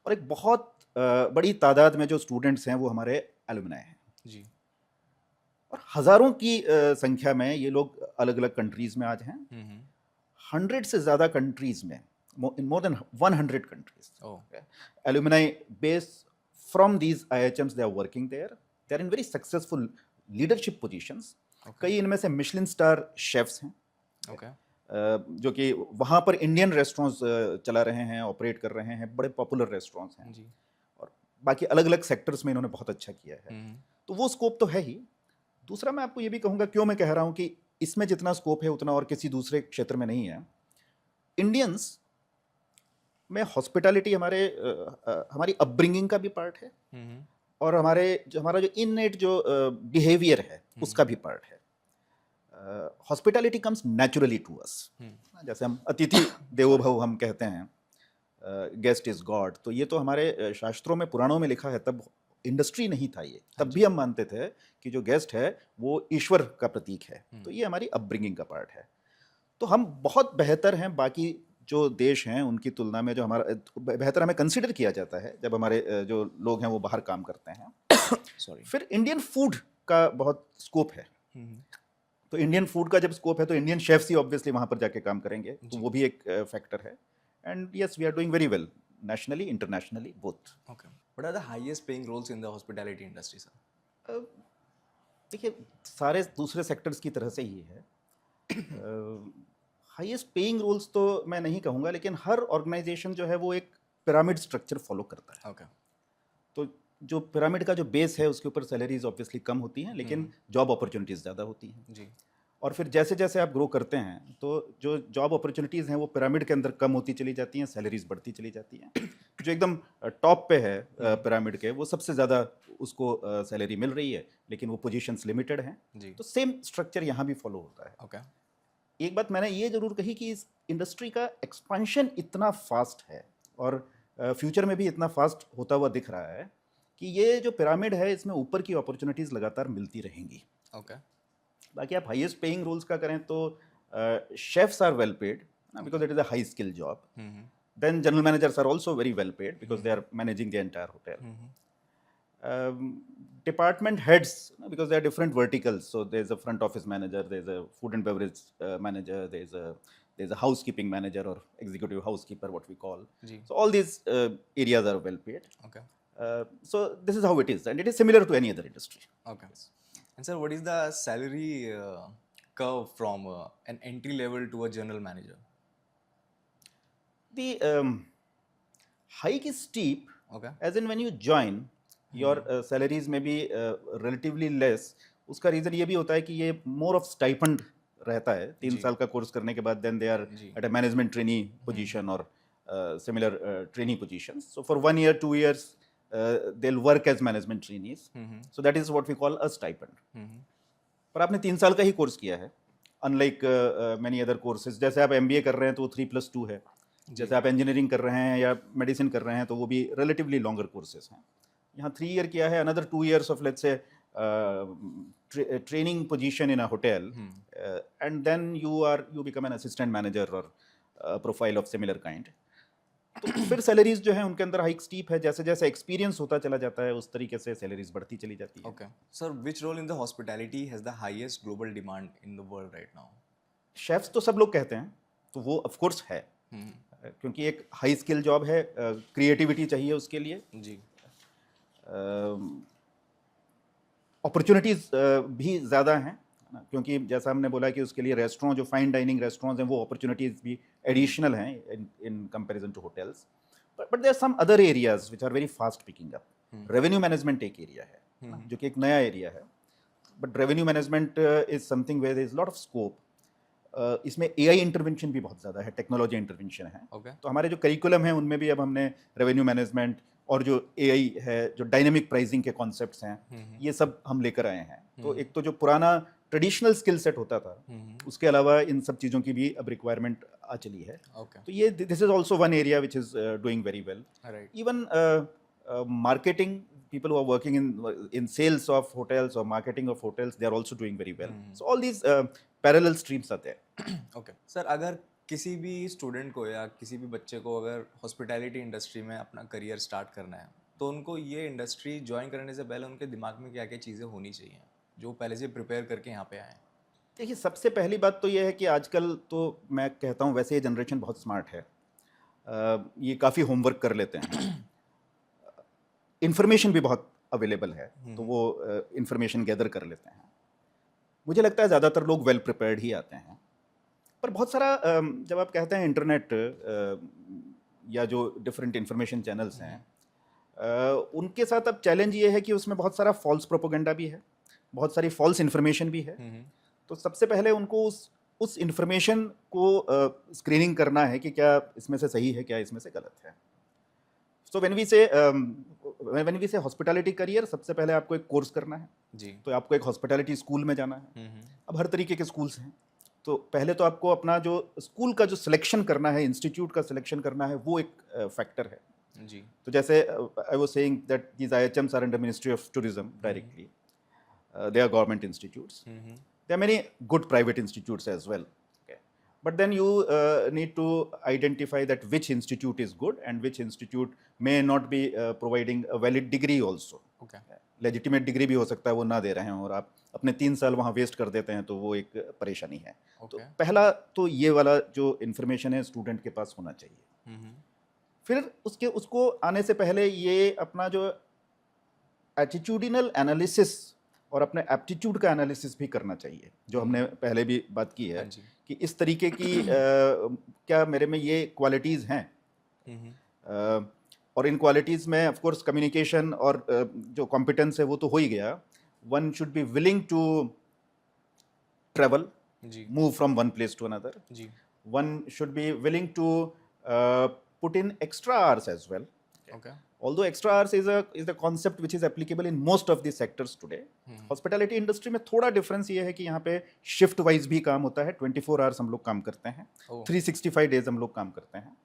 और एक बहुत बड़ी तादाद में जो स्टूडेंट्स हैं वो हमारे एलुमनाई हैं जी. और हज़ारों की संख्या में ये लोग अलग अलग कंट्रीज़ में आज हैं. 100 से ज़्यादा कंट्रीज़ में, in more than 100 countries. Okay. Alumni base from these IHMs, they are working there. They are in very successful leadership positions. Okay. कई इनमें से मिशलिन स्टार शेफ्स हैं. Okay. जो कि वहाँ पर इंडियन रेस्टोरेंट्स चला रहे हैं, ऑपरेट कर रहे हैं, बड़े पॉपुलर रेस्टोरेंट्स हैं जी. और बाकी अलग अलग सेक्टर्स में इन्होंने बहुत अच्छा किया है. तो वो स्कोप तो है ही. दूसरा मैं आपको ये भी कहूँगा, क्यों मैं कह रहा हूँ कि इसमें जितना स्कोप है उतना और किसी दूसरे क्षेत्र में नहीं है. इंडियंस में हॉस्पिटैलिटी हमारी अपब्रिंगिंग का भी पार्ट है, और हमारा जो इननेट जो बिहेवियर है उसका भी पार्ट है. Hospitality comes naturally to us. जैसे हम अतिथि देवो भव हम कहते हैं, गेस्ट इज गॉड. तो ये तो हमारे शास्त्रों में, पुराणों में लिखा है. तब इंडस्ट्री नहीं था ये, तब भी हम मानते थे कि जो गेस्ट है वो ईश्वर का प्रतीक है. तो ये हमारी अपब्रिंगिंग का पार्ट है. तो हम बहुत बेहतर हैं बाकी जो देश हैं उनकी तुलना में. जो हमारा बेहतर हमें कंसिडर किया जाता है जब हमारे जो लोग हैं वो बाहर काम करते हैं. सॉरी. फिर इंडियन फूड का बहुत स्कोप है. तो इंडियन फूड का जब स्कोप है तो इंडियन शेफ्स ही ऑब्वियसली वहाँ पर जाके काम करेंगे. तो वो भी एक फैक्टर है. And yes, we are doing very well nationally, internationally, both. Okay. What are the highest paying roles in the hospitality industry sir? देखिए, सारे दूसरे सेक्टर्स की तरह से ही है. हाईएस्ट पेइंग रोल्स तो मैं नहीं कहूँगा, लेकिन हर ऑर्गेनाइजेशन जो है वो एक पिरामिड स्ट्रक्चर फॉलो करता है. ओके. तो जो पिरामिड का जो बेस है उसके ऊपर सैलरीज ऑब्वियसली कम होती हैं, लेकिन जॉब अपॉर्चुनिटीज़ ज़्यादा होती हैं. जी. और फिर जैसे जैसे आप ग्रो करते हैं तो जो जॉब अपॉर्चुनिटीज़ हैं वो पिरामिड के अंदर कम होती चली जाती हैं, सैलरीज बढ़ती चली जाती हैं। जो एकदम टॉप पे है पिरामिड के, वो सबसे ज़्यादा उसको सैलरी मिल रही है, लेकिन वो पोजीशंस लिमिटेड हैं। जी। तो सेम स्ट्रक्चर यहाँ भी फॉलो होता है। ओके। एक बात मैंने ये ज़रूर कही कि इस इंडस्ट्री का एक्सपेंशन इतना फास्ट है और फ्यूचर में भी इतना फास्ट होता हुआ दिख रहा है कि ये जो पिरामिड है इसमें ऊपर की अपॉर्चुनिटीज़ लगातार मिलती रहेंगी। ओके। बाकी आप हाईएस्ट पेइंग रोल्स का करें तो chefs are well paid because it is a high skill job. Then general managers are also very well paid because they are managing the entire hotel. Department heads, because they are different verticals. So there's a front office manager, there's a food and beverage manager, there's a housekeeping manager or executive housekeeper, what we call. जी. So all these areas are well paid. Okay. So this is how it is, and it is similar to any other industry. Okay. And sir, what is the salary curve from an entry level to a general manager? The hike is steep, Okay. as in when you join, your salaries may be relatively less. उसका reason ये भी होता है कि ये more of stipend रहता है. 3 साल का कोर्स करने के बाद then they are at a management trainee position or similar trainee positions. So for 1 year, 2 years, they'll work as management trainees. So that is what we call a stipend. पर आपने 3 साल का ही कोर्स किया है, unlike many other courses. जैसे आप MBA कर रहे हैं तो 3+2 है. जैसे आप इंजीनियरिंग कर रहे हैं या मेडिसिन कर रहे हैं तो वो भी रिलेटिवली लॉन्गर कोर्सेज हैं. यहाँ 3 year किया है, another 2 years of let's say training position in a hotel, and then you become an assistant manager और प्रोफाइल ऑफ सिमिलर काइंड. तो फिर सैलरीज जो है उनके अंदर हाइक स्टीप है. जैसे जैसे एक्सपीरियंस होता चला जाता है उस तरीके से सैलरीज बढ़ती चली जाती है. Okay. Sir, which role in the hospitality has the highest global demand in the world right now? Chefs तो सब लोग कहते हैं, तो वो ऑफ कोर्स है, क्योंकि एक हाई स्किल जॉब है, क्रिएटिविटी चाहिए उसके लिए जी. अपॉर्चुनिटीज़ भी ज़्यादा हैं, क्योंकि जैसा हमने बोला कि उसके लिए रेस्टोरेंट, जो फाइन डाइनिंग रेस्टोरेंट्स हैं, वो अपॉर्चुनिटीज़ भी एडिशनल हैं in comparison to hotels. But there are some other areas which are very fast picking up. Revenue management एक एरिया है, जो कि एक नया एरिया है, but revenue management is something where there is lot of scope. इसमें AI intervention भी बहुत ज़्यादा है, टेक्नोलॉजी इंटरवेंशन है. Okay. तो हमारे जो करिकुलम है उनमें भी अब हमने रेवेन्यू मैनेजमेंट और जो AI है, जो डायनेमिक प्राइसिंग के कॉन्सेप्ट्स हैं, ये सब हम लेकर आए हैं. तो एक तो जो पुराना ट्रेडिशनल स्किल सेट होता था, उसके अलावा इन सब चीज़ों की भी अब रिक्वायरमेंट आ चली है. Okay. तो ये this is also one area which is doing very well. Right. Even marketing, people who are working in sales of hotels or marketing of hotels, they are also doing very well. So all these parallel streams are there. Okay. Sir, अगर किसी भी student को या किसी भी बच्चे को अगर हॉस्पिटैलिटी इंडस्ट्री में अपना करियर स्टार्ट करना है, तो उनको ये इंडस्ट्री ज्वाइन करने से पहले उनके दिमाग में क्या क्या चीज़ें होनी चाहिए जो पहले से प्रिपेयर करके यहाँ पे आए? देखिए, सबसे पहली बात तो ये है कि आजकल तो मैं कहता हूँ वैसे ये जनरेशन बहुत स्मार्ट है. ये काफ़ी होमवर्क कर लेते हैं. इन्फॉर्मेशन भी बहुत अवेलेबल है, तो वो इन्फॉर्मेशन गैदर कर लेते हैं. मुझे लगता है ज़्यादातर लोग वेल प्रिपेयर्ड ही आते हैं. पर बहुत सारा जब आप कहते हैं इंटरनेट या जो डिफरेंट इन्फॉर्मेशन चैनल्स हैं, उनके साथ अब चैलेंज ये है कि उसमें बहुत सारा फॉल्स प्रोपोगेंडा भी है, बहुत सारी फॉल्स इन्फॉर्मेशन भी है. तो सबसे पहले उनको उस इन्फॉर्मेशन को स्क्रीनिंग करना है कि क्या इसमें से सही है, क्या इसमें से गलत है. सो व्हेन वी से हॉस्पिटैलिटी करियर, सबसे पहले आपको एक कोर्स करना है जी. तो आपको एक हॉस्पिटैलिटी स्कूल में जाना है. अब हर तरीके के स्कूल्स हैं, तो पहले तो आपको अपना जो स्कूल का जो सिलेक्शन करना है, इंस्टीट्यूट का सिलेक्शन करना है, वो एक फैक्टर है जी. तो जैसे I was saying that these IHMs are under ministry of tourism directly. They are government institutes. There are many good private institutes as well. Okay. But then you need to identify that which institute is good and which institute may not be providing a valid degree also. Okay. Legitimate degree भी हो सकता है वो ना दे रहे हैं और आप अपने 3 साल वहाँ वेस्ट कर देते हैं, तो वो एक परेशानी है. तो पहला तो ये वाला जो इन्फॉर्मेशन है स्टूडेंट के पास होना चाहिए. फिर उसको आने से पहले ये अपना जो एटीट्यूडिनल एनालिसिस और अपने एप्टीट्यूड का एनालिसिस भी करना चाहिए, जो हमने पहले भी बात की है कि इस तरीके की क्या मेरे में ये क्वालिटीज़ हैं. और इन क्वालिटीज़ में ऑफ कोर्स कम्युनिकेशन और जो कॉम्पिटेंस है वो तो हो ही गया. One should be willing to travel, जी move from one place to another. जी One should be willing to put in extra hours as well. Okay Although extra hours is a concept which is applicable in most of the sectors today. Hospitality industry में थोड़ा difference ये है कि यहाँ पे shift wise भी काम होता है, 24 आवर्स हम लोग काम करते हैं, ओह 365 डेज हम लोग काम करते हैं.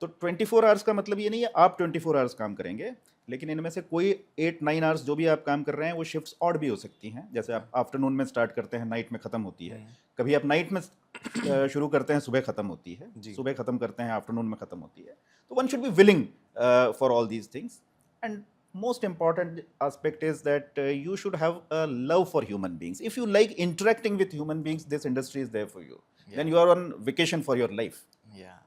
तो 24 आवर्स का मतलब ये नहीं है आप 24 आवर्स काम करेंगे, लेकिन इनमें से कोई 8-9 आवर्स जो भी आप काम कर रहे हैं वो शिफ्ट्स ऑड भी हो सकती हैं. जैसे आप आफ्टरनून में स्टार्ट करते हैं, नाइट में ख़त्म होती है. कभी आप नाइट में शुरू करते हैं, सुबह ख़त्म होती है, जी. सुबह ख़त्म करते हैं, आफ्टरनून में ख़त्म होती है. तो one should be willing for all these things. And most important aspect is that you should have a love for human beings. If you like interacting with human beings, this industry is there for you. Then you are on vacation for your life. yeah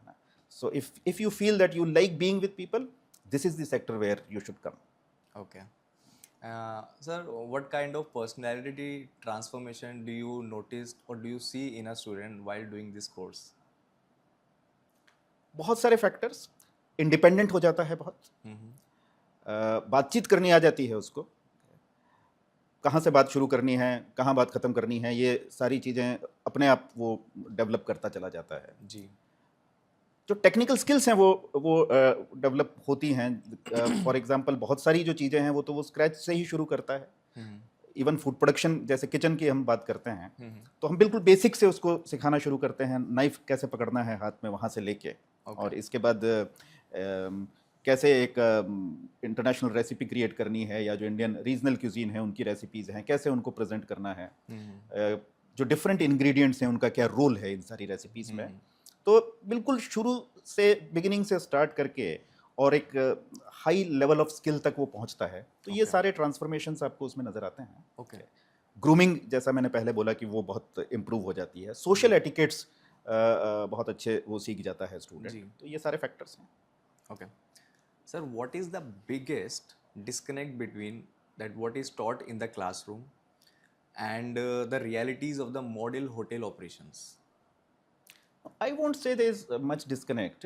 So if you feel that you like being with people, this is the sector where you should come. okay sir, what kind of personality transformation do you notice or do you see in a student while doing this course? बहुत सारे factors. Independent हो जाता है बहुत, बातचीत करनी आ जाती है उसको, कहाँ से बात शुरू करनी है, कहाँ बात ख़त्म करनी है, ये सारी चीज़ें अपने आप वो डेवलप करता चला जाता है. जी जो टेक्निकल स्किल्स हैं वो डेवलप होती हैं. फॉर एग्जांपल बहुत सारी जो चीज़ें हैं वो तो वो स्क्रैच से ही शुरू करता है. इवन फूड प्रोडक्शन, जैसे किचन की हम बात करते हैं, तो हम बिल्कुल बेसिक से उसको सिखाना शुरू करते हैं. नाइफ कैसे पकड़ना है हाथ में, वहाँ से लेके, और इसके बाद कैसे एक इंटरनेशनल रेसिपी क्रिएट करनी है, या जो इंडियन रीजनल क्यूजीन है उनकी रेसिपीज़ हैं कैसे उनको प्रेजेंट करना है, जो डिफरेंट इंग्रेडिएंट्स हैं उनका क्या रोल है इन सारी रेसिपीज़ में. तो बिल्कुल शुरू से, बिगिनिंग से स्टार्ट करके और एक हाई लेवल ऑफ स्किल तक वो पहुंचता है. तो ये सारे ट्रांसफॉर्मेशंस आपको उसमें नज़र आते हैं. ओके ग्रूमिंग, जैसा मैंने पहले बोला कि वो बहुत इम्प्रूव हो जाती है. सोशल एटिकेट्स बहुत अच्छे वो सीख जाता है स्टूडेंट. तो ये सारे फैक्टर्स हैं. okay sir, what is the biggest disconnect between that what is taught in the classroom and the realities of the model hotel operations? I won't say there is much disconnect.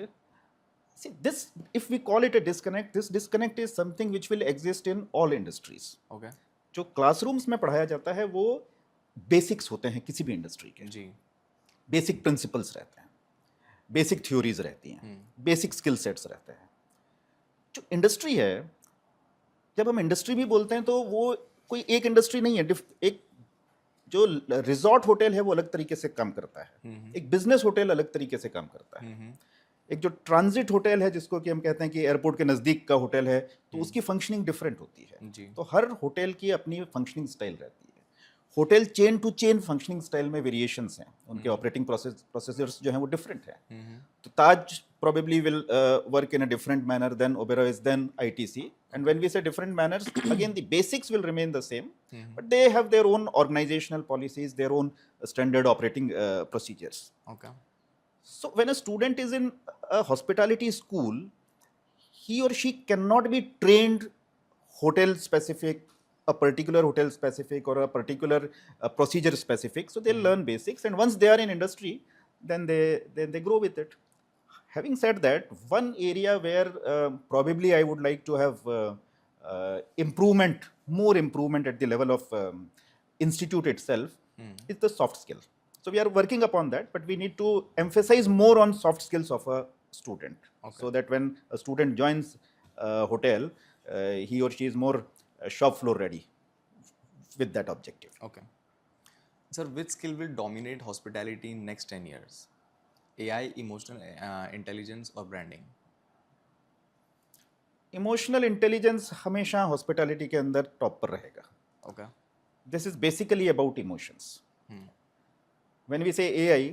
See, this, if we call it a disconnect, this disconnect is something which will exist in all industries. okay जो classrooms में पढ़ाया जाता है वो basics होते हैं किसी भी इंडस्ट्री के. जी बेसिक प्रिंसिपल्स रहते हैं, बेसिक थ्योरीज रहती हैं, बेसिक स्किल सेट्स रहते हैं. जो इंडस्ट्री है, जब हम इंडस्ट्री भी बोलते हैं तो वो कोई एक इंडस्ट्री नहीं है. एक जो रिजॉर्ट होटल है वो अलग तरीके से काम करता है, एक बिजनेस होटल अलग तरीके से काम करता है, एक जो ट्रांजिट होटल है जिसको कि हम कहते हैं कि एयरपोर्ट के नज़दीक का होटल है, तो उसकी फंक्शनिंग डिफरेंट होती है. तो हर होटल की अपनी फंक्शनिंग स्टाइल रहती है. Hotel chain to chain functioning style में वेरिएशंस हैं, उनके ऑपरेटिंग प्रोसेसर्स जो हैं वो डिफरेंट हैं. तो ताज probably will work in a different manner than Oberoi than ITC. And when we say different manners, again the basics will remain the same, but they have their own organizational policies, their own standard operating procedures. okay So when a student is in a hospitality school, he or she cannot be trained hotel specific, a particular hotel specific, or a particular procedure specific. So they'll learn basics, and once they are in industry, then they grow with it. Having said that, one area where probably I would like to have more improvement at the level of institute itself is the soft skill. So we are working upon that, but we need to emphasize more on soft skills of a student, so that when a student joins a hotel, he or she is more shop floor ready with that objective. okay sir, which skill will dominate hospitality in next 10 years? AI, emotional intelligence or branding? Emotional intelligence हमेशा hospitality के अंदर top पर रहेगा. okay this is basically about emotions. When we say AI,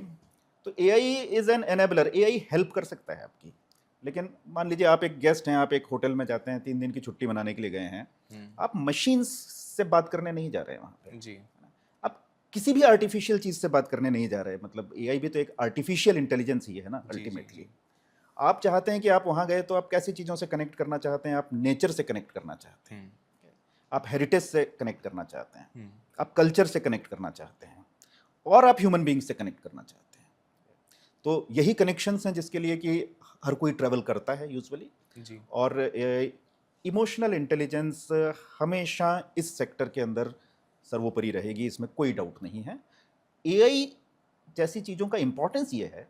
तो AI is an enabler. AI help कर सकता है आपकी, लेकिन मान लीजिए आप एक गेस्ट हैं, आप एक होटल में जाते हैं, 3 दिन की छुट्टी मनाने के लिए गए हैं, आप मशीन से बात करने नहीं जा रहे हैं वहाँ पे. जी आप किसी भी आर्टिफिशियल चीज़ से बात करने नहीं जा रहे. मतलब एआई भी तो एक आर्टिफिशियल इंटेलिजेंस ही है ना अल्टीमेटली. आप चाहते हैं कि आप वहाँ गए तो आप कैसी चीज़ों से कनेक्ट करना चाहते हैं? आप नेचर से कनेक्ट करना चाहते हैं, आप हेरिटेज से कनेक्ट करना चाहते हैं, आप कल्चर से कनेक्ट करना चाहते हैं, और आप ह्यूमन बींग से कनेक्ट करना चाहते हैं. तो यही कनेक्शंस हैं जिसके लिए कि हर कोई ट्रैवल करता है यूजुअली. जी और इमोशनल इंटेलिजेंस हमेशा इस सेक्टर के अंदर सर्वोपरि रहेगी, इसमें कोई डाउट नहीं है. एआई जैसी चीज़ों का इम्पोर्टेंस ये है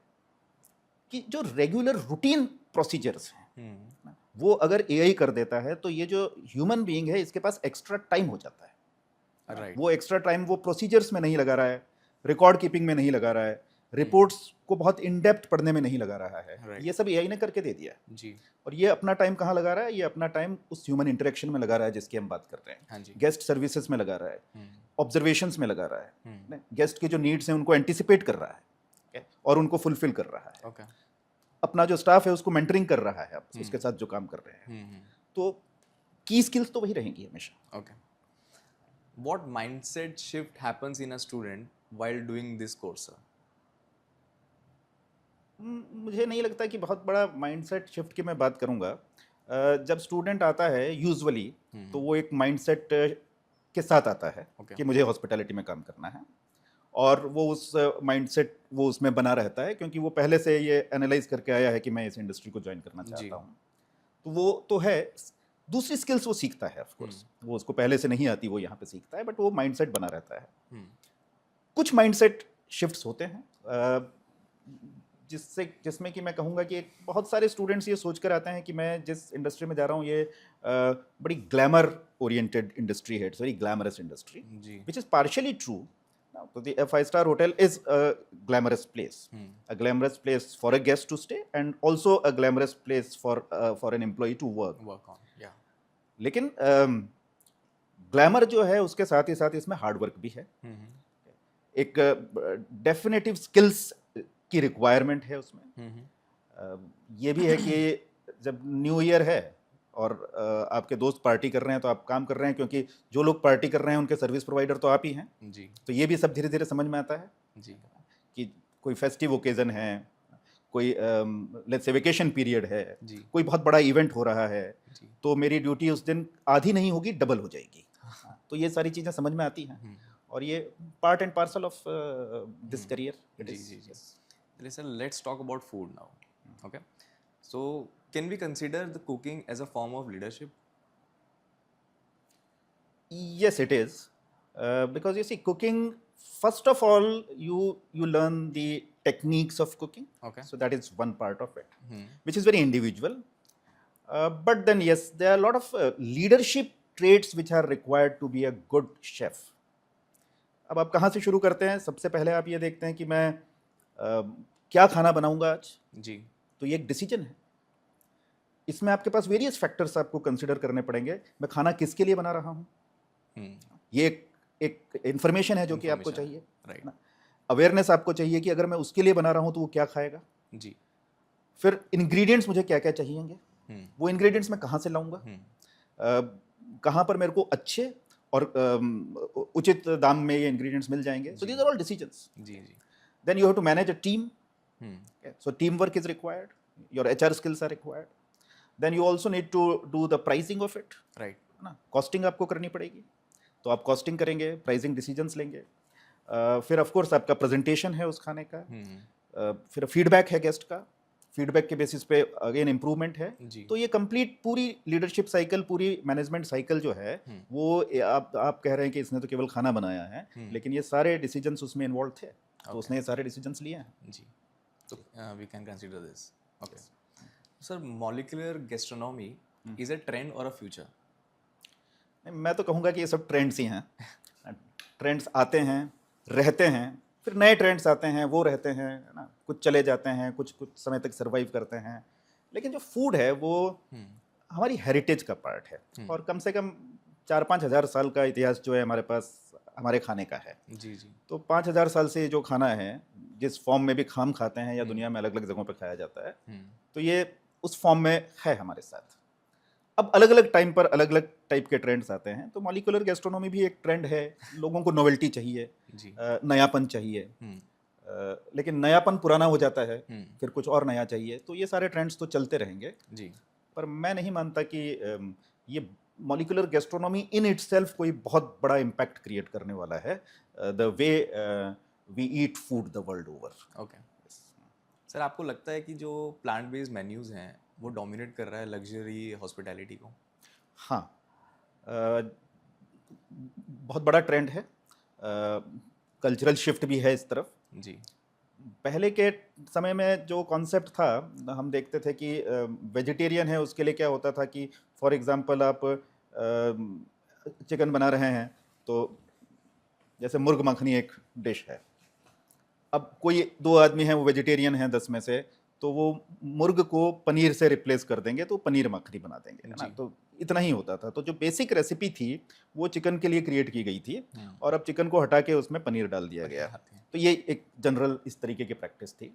कि जो रेगुलर रूटीन प्रोसीजर्स हैं वो अगर एआई कर देता है तो ये जो ह्यूमन बीइंग है इसके पास एक्स्ट्रा टाइम हो जाता है। राइट। वो एक्स्ट्रा टाइम वो प्रोसीजर्स में नहीं लगा रहा है, रिकॉर्ड कीपिंग में नहीं लगा रहा है, रिपोर्ट्स को बहुत इन डेप्थ पढ़ने में नहीं लगा रहा है। Right. ये सब एआई ने करके दे दिया है। जी। और ये अपना टाइम कहाँ लगा रहा है? ये अपना टाइम उस ह्यूमन इंटरेक्शन में लगा रहा है जिसकी हम बात कर रहे हैं। हाँ जी। गेस्ट सर्विसेज में लगा रहा है, ऑब्जर्वेशंस में लगा रहा है, हम्म। गेस्ट के जो नीड्स हैं उनको एंटिसिपेट कर रहा है और उनको फुलफिल कर रहा है। ओके। अपना जो स्टाफ है उसको मेंटरिंग कर रहा है, उसके साथ जो काम कर रहे हैं। तो की स्किल्स तो वही रहेंगी हमेशा। Okay. What mindset shift happens in a student while doing this course, sir? मुझे नहीं लगता कि बहुत बड़ा माइंडसेट शिफ्ट की मैं बात करूंगा। जब स्टूडेंट आता है यूजुअली तो वो एक माइंडसेट के साथ आता है Okay. कि मुझे हॉस्पिटैलिटी में काम करना है और वो उस माइंडसेट वो उसमें बना रहता है क्योंकि वो पहले से ये एनालाइज करके आया है कि मैं इस इंडस्ट्री को ज्वाइन करना जी। चाहता हूँ। तो वो तो है, दूसरी स्किल्स वो सीखता है ऑफ कोर्स, वो उसको पहले से नहीं आती, वो यहाँ पे सीखता है, बट वो माइंडसेट बना रहता है। कुछ माइंडसेट शिफ्ट्स होते हैं जिसमें कि मैं कहूँगा कि बहुत सारे स्टूडेंट्स ये सोच कर आते हैं कि मैं जिस इंडस्ट्री में जा रहा हूँ ये बड़ी ग्लैमर ओरिएंटेड इंडस्ट्री है, इट्स वेरी ग्लैमरस इंडस्ट्री, जी। which is partially true. Now, so the five-star hotel is a glamorous place, a glamorous place for a guest to stay, and also a glamorous place for an employee to work. Work on. Yeah. लेकिन glamour जो है उसके साथ ही साथ इसमें hard work भी है, एक डेफिनेटिव स्किल्स की रिक्वायरमेंट है उसमें। ये भी है कि जब न्यू ईयर है और आपके दोस्त पार्टी कर रहे हैं तो आप काम कर रहे हैं क्योंकि जो लोग पार्टी कर रहे हैं उनके सर्विस प्रोवाइडर तो आप ही हैं। जी। तो ये भी सब धीरे धीरे समझ में आता है जी। कि कोई फेस्टिव ओकेजन है, कोई लेट्स से वेकेशन पीरियड है, जी। कोई बहुत बड़ा इवेंट हो रहा है, जी। तो मेरी ड्यूटी उस दिन आधी नहीं होगी, डबल हो जाएगी। तो ये सारी चीज़ें समझ में आती हैं और ये part and parcel of this career. जी जी जी। Listen, let's talk about food now. Okay. So, can we consider the cooking as a form of leadership? Yes, it is. Because you see, cooking, first of all, you learn the techniques of cooking. Okay. So that is one part of it, which is very individual. But then, yes, there are a lot of leadership traits which are required to be a good chef. अब आप कहाँ से शुरू करते हैं? सबसे पहले आप ये देखते हैं कि मैं क्या खाना बनाऊंगा आज। जी। तो ये एक डिसीजन है, इसमें आपके पास वेरियस फैक्टर्स आपको कंसिडर करने पड़ेंगे। मैं खाना किसके लिए बना रहा हूँ, ये एक इंफॉर्मेशन है जो कि आपको चाहिए, राइट ना। अवेयरनेस आपको चाहिए कि अगर मैं उसके लिए बना रहा हूँ तो वो क्या खाएगा। जी। फिर इंग्रेडिएंट्स मुझे क्या क्या चाहिएंगे, वो इंग्रेडिएंट्स मैं कहाँ से लाऊंगा, कहाँ पर मेरे को अच्छे और उचित दाम में ये इंग्रेडिएंट्स मिल जाएंगे। So these are all decisions. जी जी। Then you have to manage a team. Okay. So teamwork is required. Your HR skills are required. Then you also need to do the pricing of it. Right. ना costing आपको करनी पड़ेगी, तो आप costing करेंगे, pricing decisions लेंगे। फिर of course आपका प्रेजेंटेशन है उस खाने का, फिर फीडबैक है गेस्ट का, फीडबैक के बेसिस पे अगेन इम्प्रूवमेंट है। तो ये कंप्लीट पूरी लीडरशिप साइकिल, पूरी मैनेजमेंट साइकिल जो है वो आप कह रहे हैं कि इसने तो केवल खाना बनाया है, लेकिन ये सारे डिसीजंस उसमें इन्वॉल्व थे, तो उसने ये सारे डिसीजंस लिए हैं। जी। तो we can consider this. Okay sir, molecular gastronomy is a trend और अ फ्यूचर? मैं तो कहूँगा कि ये सब ट्रेंड्स ही हैं। ट्रेंड्स आते हैं, रहते हैं, फिर नए ट्रेंड्स आते हैं, वो रहते हैं ना, कुछ चले जाते हैं, कुछ समय तक सर्वाइव करते हैं, लेकिन जो फूड है वो हमारी हेरिटेज का पार्ट है और कम से कम 4-5 हज़ार साल का इतिहास जो है हमारे पास हमारे खाने का है। जी जी। तो 5,000 साल से जो खाना है, जिस फॉर्म में भी हम खाते हैं या दुनिया में अलग अलग जगहों पे खाया जाता है, तो ये उस फॉर्म में है हमारे साथ। अब अलग अलग टाइम पर अलग अलग टाइप के ट्रेंड्स आते हैं, तो मॉलिक्यूलर गैस्ट्रोनॉमी भी एक ट्रेंड है। लोगों को नोवेल्टी चाहिए, नयापन चाहिए, लेकिन नयापन पुराना हो जाता है, फिर कुछ और नया चाहिए। तो ये सारे ट्रेंड्स तो चलते रहेंगे जी, पर मैं नहीं मानता कि ये मॉलिक्यूलर गैस्ट्रोनॉमी इन इटसेल्फ कोई बहुत बड़ा इम्पैक्ट क्रिएट करने वाला है the way we eat food the world over. Okay sir, आपको लगता है कि जो प्लांट बेस्ड मेन्यूज हैं वो डोमिनेट कर रहा है लग्जरी हॉस्पिटैलिटी को? हाँ, बहुत बड़ा ट्रेंड है, कल्चरल शिफ्ट भी है इस तरफ जी। पहले के समय में जो कॉन्सेप्ट था, हम देखते थे कि वेजिटेरियन है उसके लिए क्या होता था कि फॉर एग्जांपल आप चिकन बना रहे हैं तो जैसे मुर्ग मखनी एक डिश है। अब कोई 2 आदमी हैं वो वेजिटेरियन हैं 10 में से, तो वो मुर्ग को पनीर से रिप्लेस कर देंगे तो पनीर मखनी बना देंगे, है ना। जी। तो इतना ही होता था। तो जो बेसिक रेसिपी थी वो चिकन के लिए क्रिएट की गई थी और अब चिकन को हटा के उसमें पनीर डाल दिया गया। तो ये एक जनरल इस तरीके की प्रैक्टिस थी।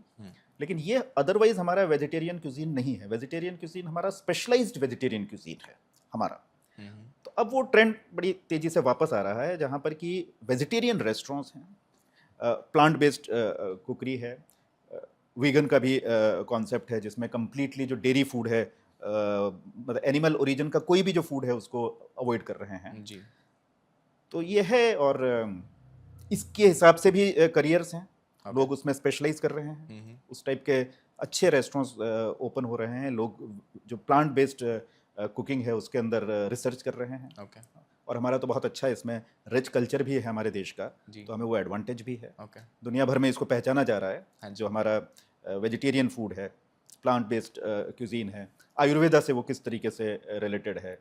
लेकिन ये अदरवाइज हमारा वेजिटेरियन क्यूजीन नहीं है। वेजिटेरियन क्यूजीन हमारा स्पेशलाइज्ड वेजिटेरियन क्यूजीन है हमारा। तो अब वो ट्रेंड बड़ी तेजी से वापस आ रहा है जहाँ पर कि वेजिटेरियन रेस्टोरेंट्स हैं, प्लांट बेस्ड कुकरी है, वीगन का भी कॉन्सेप्ट है जिसमें कम्प्लीटली जो डेयरी फूड है, मतलब एनिमल ओरिजिन का कोई भी जो फूड है उसको अवॉइड कर रहे हैं जी। तो ये है। और इसके हिसाब से भी करियर्स हैं, लोग उसमें स्पेशलाइज कर रहे हैं। उस टाइप के अच्छे रेस्टोरेंट्स ओपन हो रहे हैं। लोग जो प्लांट बेस्ड कुकिंग है उसके अंदर रिसर्च कर रहे हैं। और हमारा तो बहुत अच्छा है, इसमें रिच कल्चर भी है हमारे देश का, तो हमें वो एडवांटेज भी है। दुनिया भर में इसको पहचाना जा रहा है। जो हमारा वेजिटेरियन फूड है, प्लांट बेस्ड क्यूजीन है, आयुर्वेदा से वो किस तरीके से रिलेटेड है,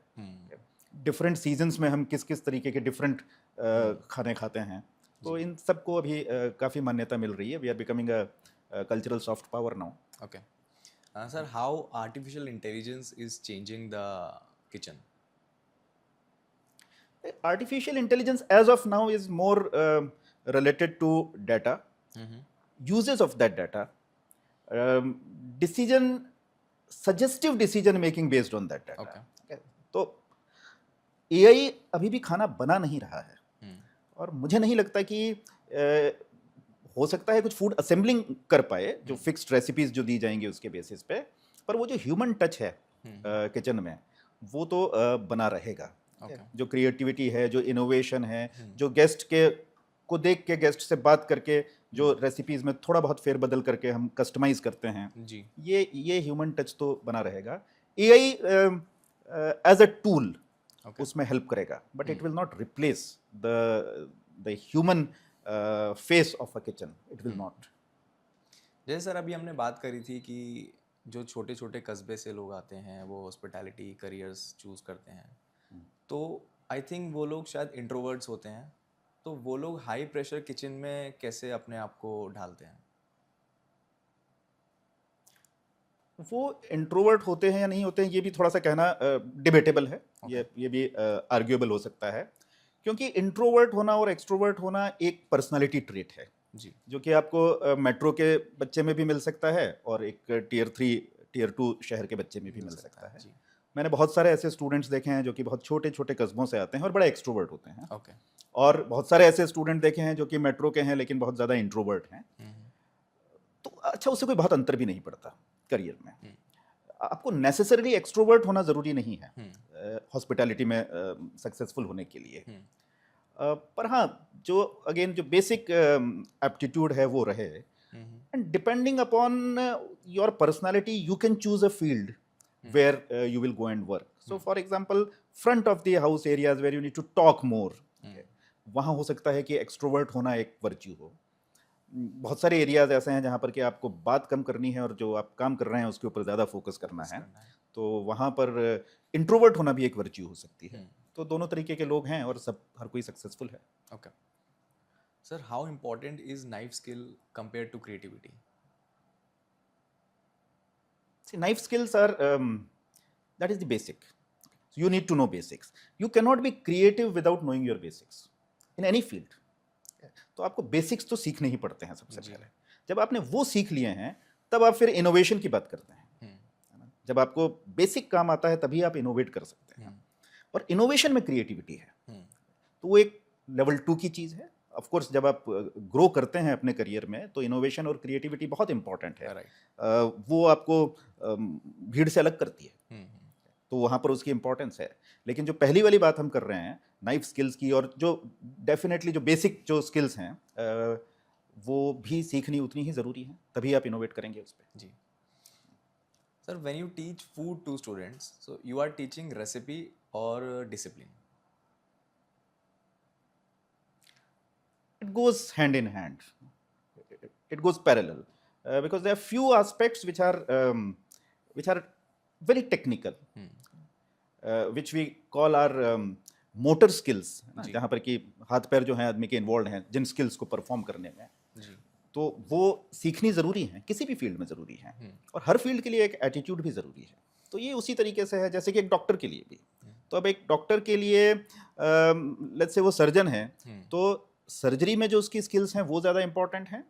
डिफरेंट सीजन्स में हम किस किस तरीके के डिफरेंट खाने खाते हैं, तो इन सबको अभी काफ़ी मान्यता मिल रही है। We are becoming a cultural soft power now. Okay. Sir, how artificial intelligence is changing the kitchen? Artificial intelligence as of now is more related to data, uses of that data, decision, suggestive decision making based on that data. Okay. तो AI अभी भी खाना बना नहीं रहा है और मुझे नहीं लगता कि हो सकता है कुछ फूड असेंबलिंग कर पाए, जो फिक्स्ड रेसिपीज जो दी जाएंगी उसके बेसिस पे, पर वो जो ह्यूमन टच है किचन में वो तो बना रहेगा। जो क्रिएटिविटी है, जो इनोवेशन है, जो गेस्ट के को देख के, गेस्ट से बात करके जो रेसिपीज में थोड़ा बहुत फेरबदल करके हम कस्टमाइज करते हैं जी। ये ह्यूमन टच तो बना रहेगा। एआई एज अ टूल उसमें हेल्प करेगा, but it will not replace the human face of a kitchen. It will not. जैसे सर अभी हमने बात करी थी कि जो छोटे छोटे कस्बे से लोग आते हैं वो हॉस्पिटैलिटी करियर्स चूज करते हैं, तो आई थिंक वो लोग शायद इंट्रोवर्ट्स होते हैं, तो वो लोग हाई प्रेशर किचन में कैसे अपने आप को ढालते हैं? वो इंट्रोवर्ट होते हैं या नहीं होते हैं ये भी थोड़ा सा कहना डिबेटेबल है। ये भी आर्ग्यूएबल हो सकता है, क्योंकि इंट्रोवर्ट होना और एक्सट्रोवर्ट होना एक पर्सनालिटी ट्रेट है जी। जो कि आपको मेट्रो के बच्चे में भी मिल सकता है और एक टियर 3 टियर 2 शहर के बच्चे में भी मिल सकता है। मैंने बहुत सारे ऐसे स्टूडेंट्स देखे हैं जो कि बहुत छोटे छोटे कस्बों से आते हैं और बड़े एक्सट्रोवर्ट होते हैं। और बहुत सारे ऐसे स्टूडेंट देखे हैं जो कि मेट्रो के हैं लेकिन बहुत ज़्यादा इंट्रोवर्ट हैं। तो अच्छा, उससे कोई बहुत अंतर भी नहीं पड़ता करियर में। आपको नेसेसरली एक्सट्रोवर्ट होना ज़रूरी नहीं है हॉस्पिटैलिटी में सक्सेसफुल होने के लिए। पर हाँ, जो अगेन जो बेसिक एप्टीट्यूड है वो रहे, and depending upon your personality you can choose a field where you will go and work. So for example, front of the house areas where you need to talk more, वहाँ हो सकता है कि extrovert होना एक virtue हो। बहुत सारे एरियाज ऐसे हैं जहाँ पर कि आपको बात कम करनी है और जो आप काम कर रहे हैं उसके ऊपर ज़्यादा फोकस करना है, तो वहाँ पर इंट्रोवर्ट होना भी एक वर्च्यू हो सकती है। तो दोनों तरीके के लोग हैं और सब हर कोई सक्सेसफुल है। Okay sir, how important is knife skill compare to creativity? See, knife skills are that is the basic. So you need to know basics. You cannot be creative without knowing your basics in any field. तो आपको basics तो सीखने ही पड़ते हैं सबसे पहले। जब आपने वो सीख लिए हैं तब आप फिर इनोवेशन की बात करते हैं। जब आपको बेसिक काम आता है तभी आप इनोवेट कर सकते हैं, और इनोवेशन में क्रिएटिविटी है, तो वो एक लेवल 2 की चीज़ है। ऑफ कोर्स जब आप ग्रो करते हैं अपने करियर में तो इनोवेशन और क्रिएटिविटी बहुत इंपॉर्टेंट है। वो आपको भीड़ से अलग करती है, तो वहाँ पर उसकी इंपॉर्टेंस है। लेकिन जो पहली वाली बात हम कर रहे हैं नाइफ स्किल्स की, और जो डेफिनेटली जो बेसिक जो स्किल्स हैं वो भी सीखनी उतनी ही ज़रूरी है, तभी आप इनोवेट करेंगे उस पर। जी sir, when you teach food to students, so you are teaching recipe और discipline? It goes hand in hand. it goes parallel because there are few aspects which are very technical, which we call our motor skills, जहाँ पर कि हाथ पैर जो हैं आदमी के इन्वॉल्व हैं जिन स्किल्स को परफॉर्म करने में, तो वो सीखनी ज़रूरी है, किसी भी फील्ड में ज़रूरी है, और हर फील्ड के लिए एक एटीट्यूड भी ज़रूरी है। तो ये उसी तरीके से है जैसे कि एक डॉक्टर के लिए भी। तो अब एक डॉक्टर के लिए लेट्स से वो सर्जन है, तो सर्जरी में जो उसकी स्किल्स हैं वो ज़्यादा इंपॉर्टेंट हैं,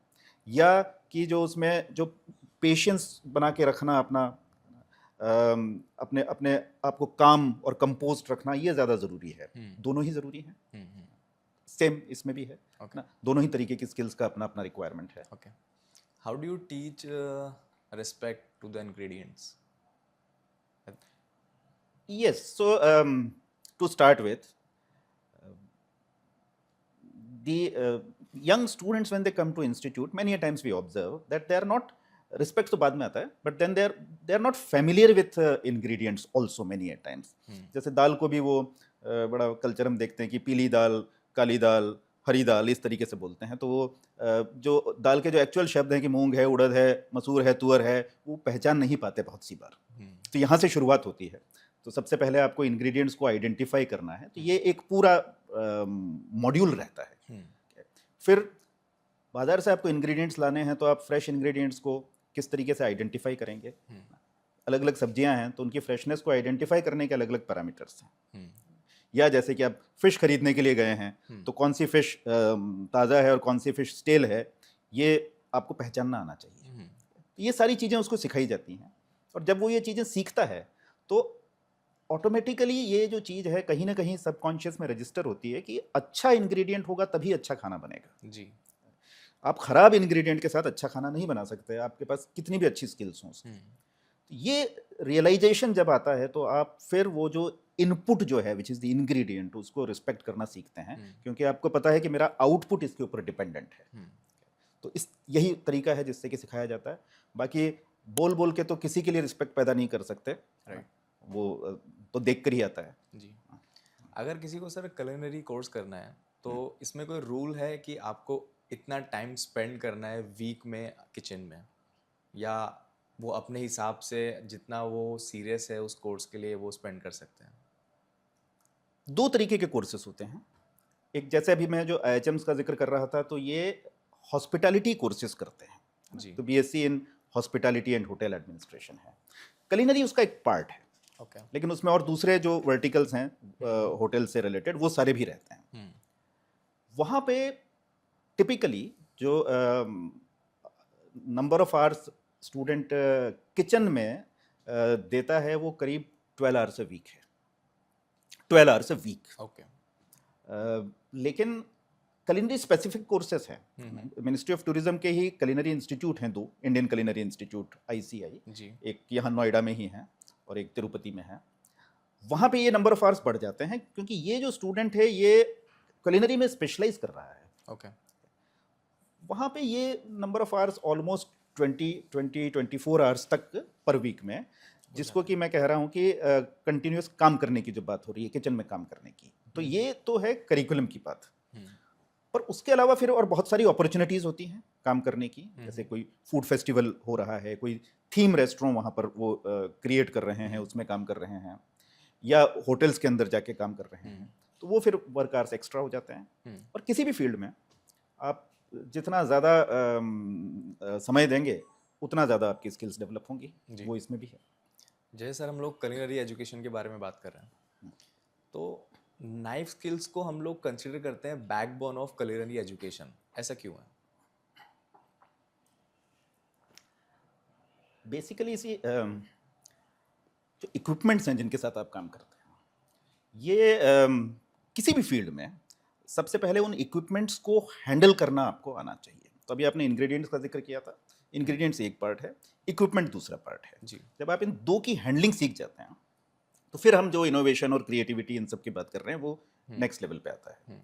या कि जो उसमें जो पेशेंस बना के रखना, अपना अपने अपने आप को काम और कंपोज्ड रखना, ये ज़्यादा ज़रूरी है। दोनों ही ज़रूरी हैं, सेम इसमें भी है ना, दोनों ही तरीके की स्किल्स का अपना अपना रिक्वायरमेंट है। Okay, how do you teach respect to the ingredients? Yes, so to start with, the young students when they come to institute, many a times we observe that they are not, respect तो बाद में आता है, but then they are not familiar with ingredients also many a times. जैसे दाल को भी वो बड़ा कल्चर हम देखते हैं कि पीली दाल, काली दाल, हरी दाल, इस तरीके से बोलते हैं। तो वो जो दाल के जो एक्चुअल शब्द हैं कि मूंग है, उड़द है, मसूर है, तुअर है, वो पहचान नहीं पाते बहुत सी बार। तो यहाँ से शुरुआत होती है। तो सबसे पहले आपको इंग्रेडिएंट्स को आइडेंटिफाई करना है, तो ये एक पूरा मॉड्यूल रहता है। फिर बाजार से आपको इंग्रेडिएंट्स लाने हैं, तो आप फ्रेश इंग्रेडिएंट्स को किस तरीके से आइडेंटिफाई करेंगे। अलग अलग सब्जियां हैं तो उनकी फ्रेशनेस को आइडेंटिफाई करने के अलग अलग पैरामीटर्स हैं। या जैसे कि आप फिश खरीदने के लिए गए हैं, तो कौन सी फिश ताज़ा है और कौन सी फिश स्टेल है, ये आपको पहचानना आना चाहिए। ये सारी चीज़ें उसको सिखाई जाती हैं, और जब वो ये चीज़ें सीखता है तो ऑटोमेटिकली ये जो चीज़ है कहीं ना कहीं सबकॉन्शियस में रजिस्टर होती है कि अच्छा इंग्रेडिएंट होगा तभी अच्छा खाना बनेगा जी। आप खराब इंग्रेडिएंट के साथ अच्छा खाना नहीं बना सकते, आपके पास कितनी भी अच्छी स्किल्स हों। ये रियलाइजेशन जब आता है तो आप फिर वो जो इनपुट जो है विच इज़ द इंग्रेडिएंट, उसको रिस्पेक्ट करना सीखते हैं, क्योंकि आपको पता है कि मेरा आउटपुट इसके ऊपर डिपेंडेंट है। तो इस यही तरीका है जिससे कि सिखाया जाता है। बाकी बोल बोल के तो किसी के लिए रिस्पेक्ट पैदा नहीं कर सकते, वो तो देख कर ही आता है जी। अगर किसी को सर culinary कोर्स करना है, तो इसमें कोई रूल है कि आपको इतना टाइम स्पेंड करना है वीक में किचन में, या वो अपने हिसाब से जितना वो सीरियस है उस कोर्स के लिए वो स्पेंड कर सकते हैं? दो तरीके के कोर्सेस होते हैं। एक जैसे अभी मैं जो IHMs का जिक्र कर रहा था, तो ये हॉस्पिटैलिटी कोर्सेज करते हैं जी। तो BSc in hospitality and hotel administration है। culinary उसका एक पार्ट है, लेकिन उसमें और दूसरे जो वर्टिकल्स हैं होटल से रिलेटेड, वो सारे भी रहते हैं। वहाँ पे टिपिकली जो number of hours student kitchen में देता है वो करीब 12 आवर्स अ वीक है, 12 आवर्स अ वीक। लेकिन culinary स्पेसिफिक कोर्सेस हैं। मिनिस्ट्री ऑफ टूरिज्म के ही culinary इंस्टीट्यूट हैं, 2 इंडियन culinary इंस्टीट्यूट ICI, एक यहाँ नोएडा में ही है और एक तिरुपति में है। वहाँ पे ये नंबर ऑफ आवर्स बढ़ जाते हैं, क्योंकि ये जो स्टूडेंट है ये culinary में स्पेशलाइज कर रहा है। वहाँ पे ये number of hours almost 24 hours तक पर वीक में, जिसको कि मैं कह रहा हूँ कि कंटिन्यूस काम करने की जो बात हो रही है, किचन में काम करने की, तो ये तो है करिकुलम की बात। पर उसके अलावा फिर और बहुत सारी अपॉर्चुनिटीज़ होती हैं काम करने की। जैसे कोई फूड फेस्टिवल हो रहा है, कोई थीम रेस्टोरेंट वहाँ पर वो क्रिएट कर रहे हैं, उसमें काम कर रहे हैं, या होटल्स के अंदर जाके काम कर रहे हैं, तो वो फिर वर्क आवर्स एक्स्ट्रा हो जाते हैं। और किसी भी फील्ड में आप जितना ज़्यादा समय देंगे उतना ज़्यादा आपकी स्किल्स डेवलप होंगी, वो इसमें भी है। जैसे सर हम लोग culinary एजुकेशन के बारे में बात कर रहे हैं, तो नाइफ स्किल्स को हम लोग कंसिडर करते हैं बैकबोन ऑफ culinary एजुकेशन, ऐसा क्यों है? बेसिकली इसी जो इक्विपमेंट्स हैं जिनके साथ आप काम करते हैं, ये किसी भी फील्ड में सबसे पहले उन इक्विपमेंट्स को हैंडल करना आपको आना चाहिए। तो अभी आपने इंग्रेडिएंट्स का जिक्र किया था, इंग्रेडिएंट्स एक पार्ट है, इक्विपमेंट दूसरा पार्ट है जी। जब आप इन दो की हैंडलिंग सीख जाते हैं, तो फिर हम जो इनोवेशन और क्रिएटिविटी इन सब की बात कर रहे हैं वो नेक्स्ट लेवल पे आता है।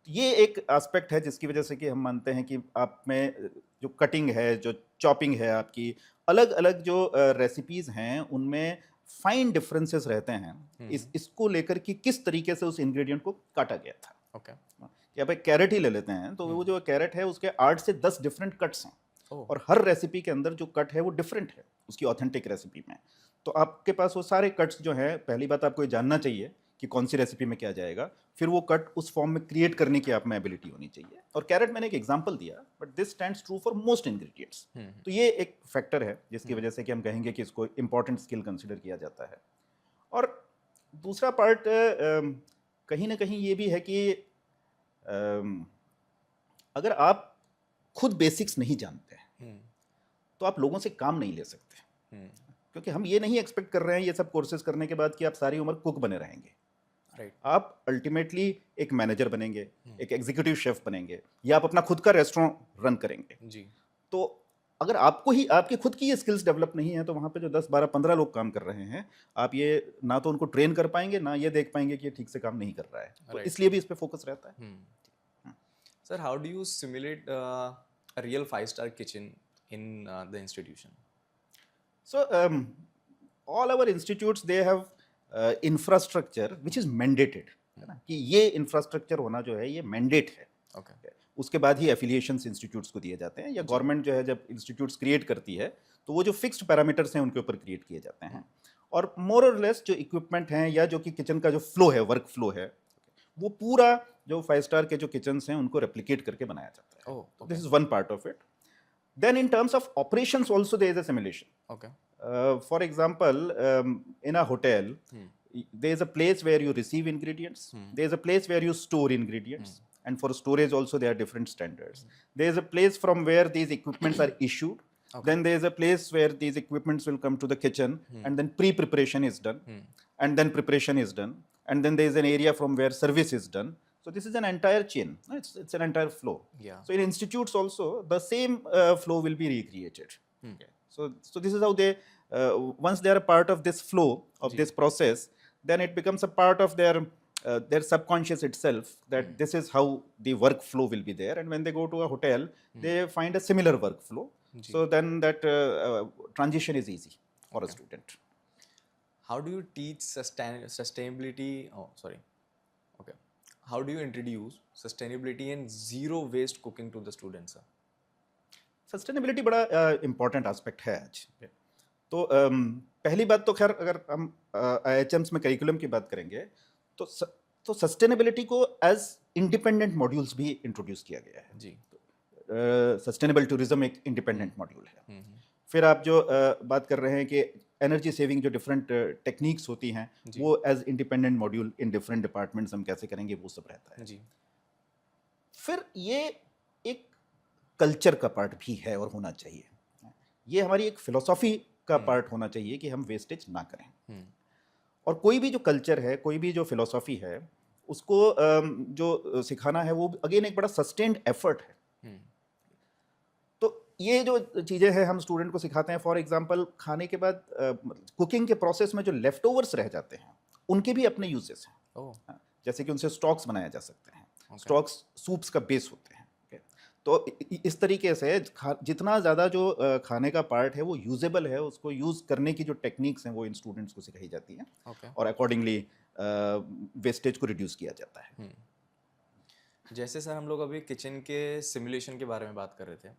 ये एक एस्पेक्ट है जिसकी वजह से कि हम मानते हैं कि आप में जो कटिंग है, जो चॉपिंग है, आपकी अलग अलग जो रेसिपीज़ हैं उनमें फाइन डिफरेंसेस रहते हैं। इसको लेकर कि किस तरीके से उस इंग्रेडिएंट को काटा गया था। कि आप एक कैरेट ही ले लेते हैं, तो वो जो कैरेट है उसके 8 से 10 डिफरेंट कट्स हैं। ओह, और हर रेसिपी के अंदर जो कट है वो डिफरेंट है उसकी ऑथेंटिक रेसिपी में। तो आपके पास वो सारे कट्स जो हैं, पहली बात आपको ये जानना चाहिए कि कौन सी रेसिपी में क्या जाएगा, फिर वो कट उस फॉर्म में क्रिएट करने की आप में एबिलिटी होनी चाहिए। और कैरेट मैंने एक एग्जांपल दिया, but this stands true for most ingredients. तो ये एक फैक्टर है जिसकी वजह से कि हम कहेंगे कि इसको इंपॉर्टेंट स्किल कंसिडर किया जाता है। और दूसरा पार्ट कहीं ना कहीं ये भी है कि अम, अगर आप खुद बेसिक्स नहीं जानते हैं तो आप लोगों से काम नहीं ले सकते, क्योंकि हम ये नहीं एक्सपेक्ट कर रहे हैं ये सब कोर्सेज करने के बाद कि आप सारी उम्र कुक बने रहेंगे। राइट, आप अल्टीमेटली एक मैनेजर बनेंगे, एक एग्जीक्यूटिव शेफ बनेंगे, या आप अपना खुद का रेस्टोरेंट रन करेंगे। जी, तो अगर आपको ही आपकी खुद की ये स्किल्स डेवलप नहीं है तो वहाँ पे जो 10 12 15 लोग काम कर रहे हैं, आप ये ना तो उनको ट्रेन कर पाएंगे, ना ये देख पाएंगे कि ये ठीक से काम नहीं कर रहा है। तो Right. इसलिए भी इस पे फोकस रहता है। Sir, how do you simulate a real 5-star kitchen in the institution? So all our institutes they have infrastructure which is mandated, है ना, कि ये इंफ्रास्ट्रक्चर होना जो है ये मैंडेट है। Okay. उसके बाद ही एफिलिएशंस इंस्टीट्यूट्स को दिए जाते हैं, या गवर्नमेंट जो है जब इंस्टीट्यूट्स क्रिएट करती है तो वो जो फिक्स्ड पैरामीटर्स हैं उनके ऊपर क्रिएट किए जाते हैं। और मोर और लेस जो इक्विपमेंट हैं या जो कि किचन का जो फ्लो है, वर्क फ्लो है, वो पूरा जो 5 स्टार के जो किचन्स हैं उनको रेप्लिकेट करके बनाया जाता है। Oh, okay. This is one part of it. Then in terms of operations also there is a simulation. Okay. For example, in a hotel, there is a place where you receive ingredients. There is a place where you store ingredients, and for storage also there are different standards. There is a place from where these equipments are issued. Okay. Then there is a place where these equipments will come to the kitchen, and then pre-preparation is done, and then preparation is done, and then there is an area from where service is done. So this is an entire chain. It's an entire flow. Yeah. So in institutes also the same flow will be recreated. Okay. So this is how they once they are a part of this flow of this process, then it becomes a part of their subconscious itself that this is how the workflow will be there. And when they go to a hotel, they find a similar workflow. So then that transition is easy for a student. How do you teach sustainability? Oh, sorry. Okay. How do you introduce sustainability and zero waste cooking to the students, sir? Sustainability बड़ा important aspect है आज। तो पहली बात तो खैर अगर हम IHMs में करिकुलम की बात करेंगे तो सस्टेनेबिलिटी को एज इंडिपेंडेंट मॉड्यूल्स भी इंट्रोड्यूस किया गया है जी। सस्टेनेबल टूरिज्म एक इंडिपेंडेंट मॉड्यूल है। फिर आप जो बात कर रहे हैं कि एनर्जी सेविंग जो डिफरेंट टेक्निक्स होती हैं वो as independent module in different departments हम कैसे करेंगे वो सब रहता है जी। फिर ये एक कल्चर का पार्ट भी है और होना चाहिए। ये हमारी एक फिलॉसफी का पार्ट होना चाहिए कि हम वेस्टेज ना करें। और कोई भी जो कल्चर है, कोई भी जो फिलॉसफी है, उसको जो सिखाना है वो अगेन एक बड़ा सस्टेन्ड एफर्ट है। तो ये जो चीज़ें हैं हम स्टूडेंट को सिखाते हैं। फॉर एग्जांपल खाने के बाद कुकिंग के प्रोसेस में जो लेफ्ट ओवर्स रह जाते हैं उनके भी अपने यूजेस हैं। जैसे कि उनसे स्टॉक्स बनाया जा सकते हैं। स्टॉक्स सूप्स का बेस होते हैं। तो इस तरीके से जितना ज़्यादा जो खाने का पार्ट है वो यूजेबल है, उसको यूज़ करने की जो टेक्निक्स हैं वो इन स्टूडेंट्स को सिखाई जाती हैं। और अकॉर्डिंगली वेस्टेज को रिड्यूस किया जाता है। जैसे सर हम लोग अभी किचन के सिमुलेशन के बारे में बात कर रहे थे,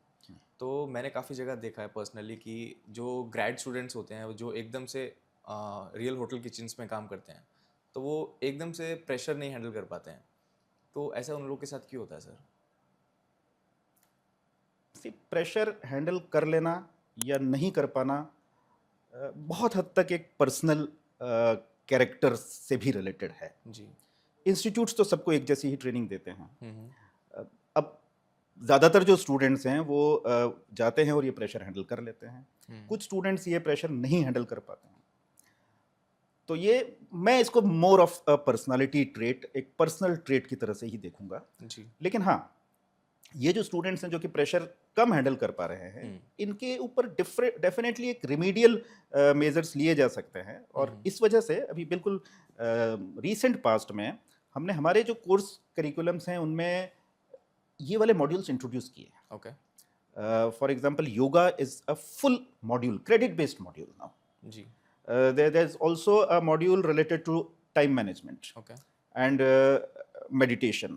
तो मैंने काफ़ी जगह देखा है पर्सनली कि जो ग्रेड स्टूडेंट्स होते हैं जो एकदम से रियल होटल किचन्स में काम करते हैं तो वो एकदम से प्रेशर नहीं हैंडल कर पाते हैं। तो ऐसा उन लोगों के साथ क्यों होता है सर? प्रेशर हैंडल कर लेना या नहीं कर पाना बहुत हद तक एक पर्सनल कैरेक्टर से भी रिलेटेड है जी। इंस्टीट्यूट्स तो सबको एक जैसी ही ट्रेनिंग देते हैं। अब ज़्यादातर जो स्टूडेंट्स हैं वो जाते हैं और ये प्रेशर हैंडल कर लेते हैं। कुछ स्टूडेंट्स ये प्रेशर नहीं हैंडल कर पाते हैं। तो ये मैं इसको more of a personality trait, एक पर्सनल ट्रेट की तरह से ही देखूंगा जी। लेकिन हाँ, ये जो स्टूडेंट्स हैं जो कि प्रेशर कम हैंडल कर पा रहे हैं, इनके ऊपर डेफिनेटली एक रिमीडियल मेजर्स लिए जा सकते हैं। और इस वजह से अभी बिल्कुल रीसेंट पास्ट में हमने हमारे जो कोर्स करिकुलम्स हैं उनमें ये वाले मॉड्यूल्स इंट्रोड्यूस किए हैं। Okay. For example yoga is a full module, credit based module now जी। there is also a module related to time management okay. and meditation,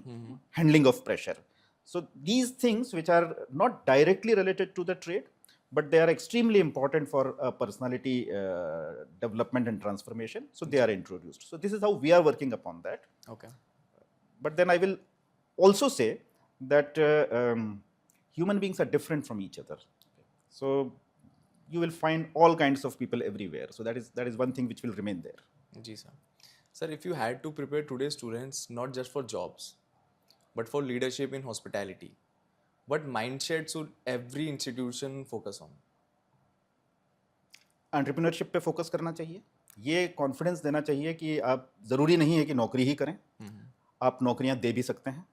handling of pressure. So these things which are not directly related to the trade, but they are extremely important for personality development and transformation. So they are introduced. So this is how we are working upon that. Okay. But then I will also say that human beings are different from each other. So you will find all kinds of people everywhere. So that is one thing which will remain there. जी sir. Sir, if you had to prepare today's students not just for jobs, but for leadership in hospitality, what mindset should every institution focus on? Entrepreneurship पे focus करना चाहिए. ये confidence देना चाहिए कि आप ज़रूरी नहीं है कि नौकरी ही करें, आप नौकरियां दे भी सकते हैं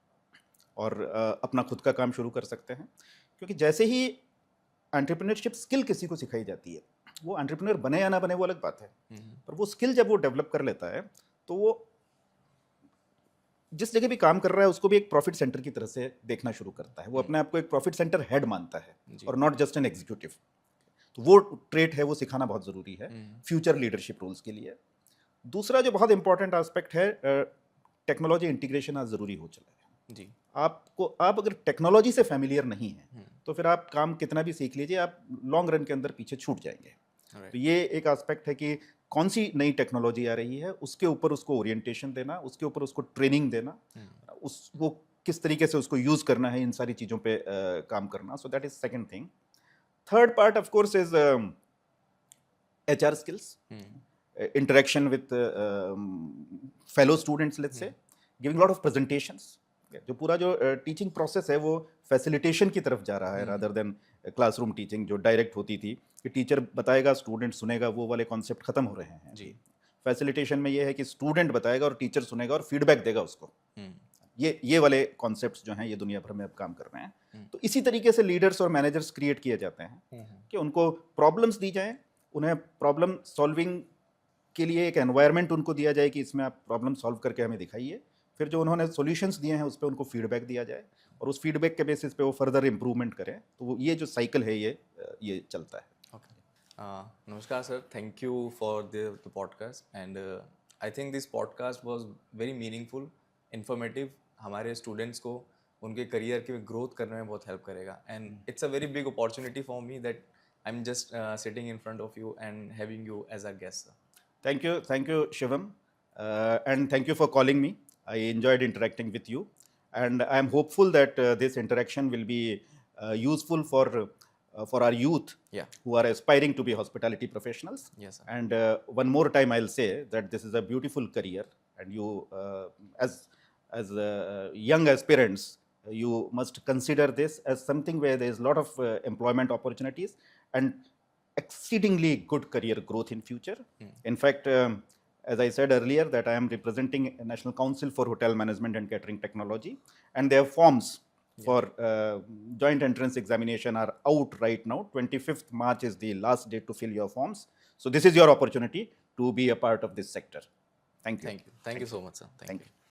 और अपना खुद का काम शुरू कर सकते हैं. क्योंकि जैसे ही एंटरप्रेन्योरशिप स्किल किसी को सिखाई जाती है, वो एंटरप्रेन्योर बने या ना बने वो अलग बात है, पर वो स्किल जब वो डेवलप कर लेता है तो वो जिस जगह भी काम कर रहा है उसको भी एक प्रॉफिट सेंटर की तरह से देखना शुरू करता है. वो अपने आप को एक प्रॉफिट सेंटर हेड मानता है और नॉट जस्ट एन एग्जीक्यूटिव. तो वो ट्रेट है, वो सिखाना बहुत ज़रूरी है फ्यूचर लीडरशिप रोल्स के लिए. दूसरा जो बहुत इंपॉर्टेंट एस्पेक्ट है, टेक्नोलॉजी इंटीग्रेशन आज ज़रूरी हो चला है जी. आप अगर टेक्नोलॉजी से फैमिलियर नहीं है तो फिर आप काम कितना भी सीख लीजिए, आप लॉन्ग रन के अंदर पीछे छूट जाएंगे. तो ये एक एस्पेक्ट है कि कौन सी नई टेक्नोलॉजी आ रही है, उसके ऊपर उसको ओरिएंटेशन देना, उसके ऊपर उसको ट्रेनिंग देना, वो किस तरीके से उसको यूज़ करना है, इन सारी चीज़ों पे काम करना. So that is second thing. Third part, of course, is HR skills, interaction with fellow students, let's say, giving a lot of presentations. जो पूरा जो टीचिंग प्रोसेस है वो फैसिलिटेशन की तरफ जा रहा है रादर देन क्लासरूम टीचिंग जो डायरेक्ट होती थी कि टीचर बताएगा स्टूडेंट सुनेगा, वो वाले कॉन्सेप्ट खत्म हो रहे हैं जी. फैसिलिटेशन में ये है कि स्टूडेंट बताएगा और टीचर सुनेगा और फीडबैक देगा उसको. ये वाले कॉन्सेप्ट्स जो हैं ये दुनिया भर में अब काम कर रहे हैं. तो इसी तरीके से लीडर्स और मैनेजर्स क्रिएट किए जाते हैं कि उनको प्रॉब्लम्स दी जाएं, उन्हें प्रॉब्लम सॉल्विंग के लिए एक एनवायरनमेंट उनको दिया जाए कि इसमें आप प्रॉब्लम सॉल्व करके हमें दिखाइए. फिर जो उन्होंने सॉल्यूशंस दिए हैं उस पर उनको फीडबैक दिया जाए और उस फीडबैक के बेसिस पे वो फर्दर इम्प्रूवमेंट करें. तो ये जो साइकिल है ये चलता है. Namaskar sir, thank you for the podcast and I think this podcast was very meaningful, informative. हमारे स्टूडेंट्स को उनके करियर के ग्रोथ करने में बहुत हेल्प करेगा and it's a very big opportunity for me that I am just sitting in front of you and having you as a guest. Thank you Shivam, and thank you for calling me. I enjoyed interacting with you and I am hopeful that this interaction will be useful for our youth who are aspiring to be hospitality professionals. Yes sir. And one more time I'll say that this is a beautiful career and you as young aspirants you must consider this as something where there is a lot of employment opportunities and exceedingly good career growth in future. In fact, as I said earlier that I am representing National Council for Hotel Management and Catering Technology and their forms for joint entrance examination are out right now. 25th March is the last date to fill your forms. So this is your opportunity to be a part of this sector. Thank you. Thank you so much sir. Thank you.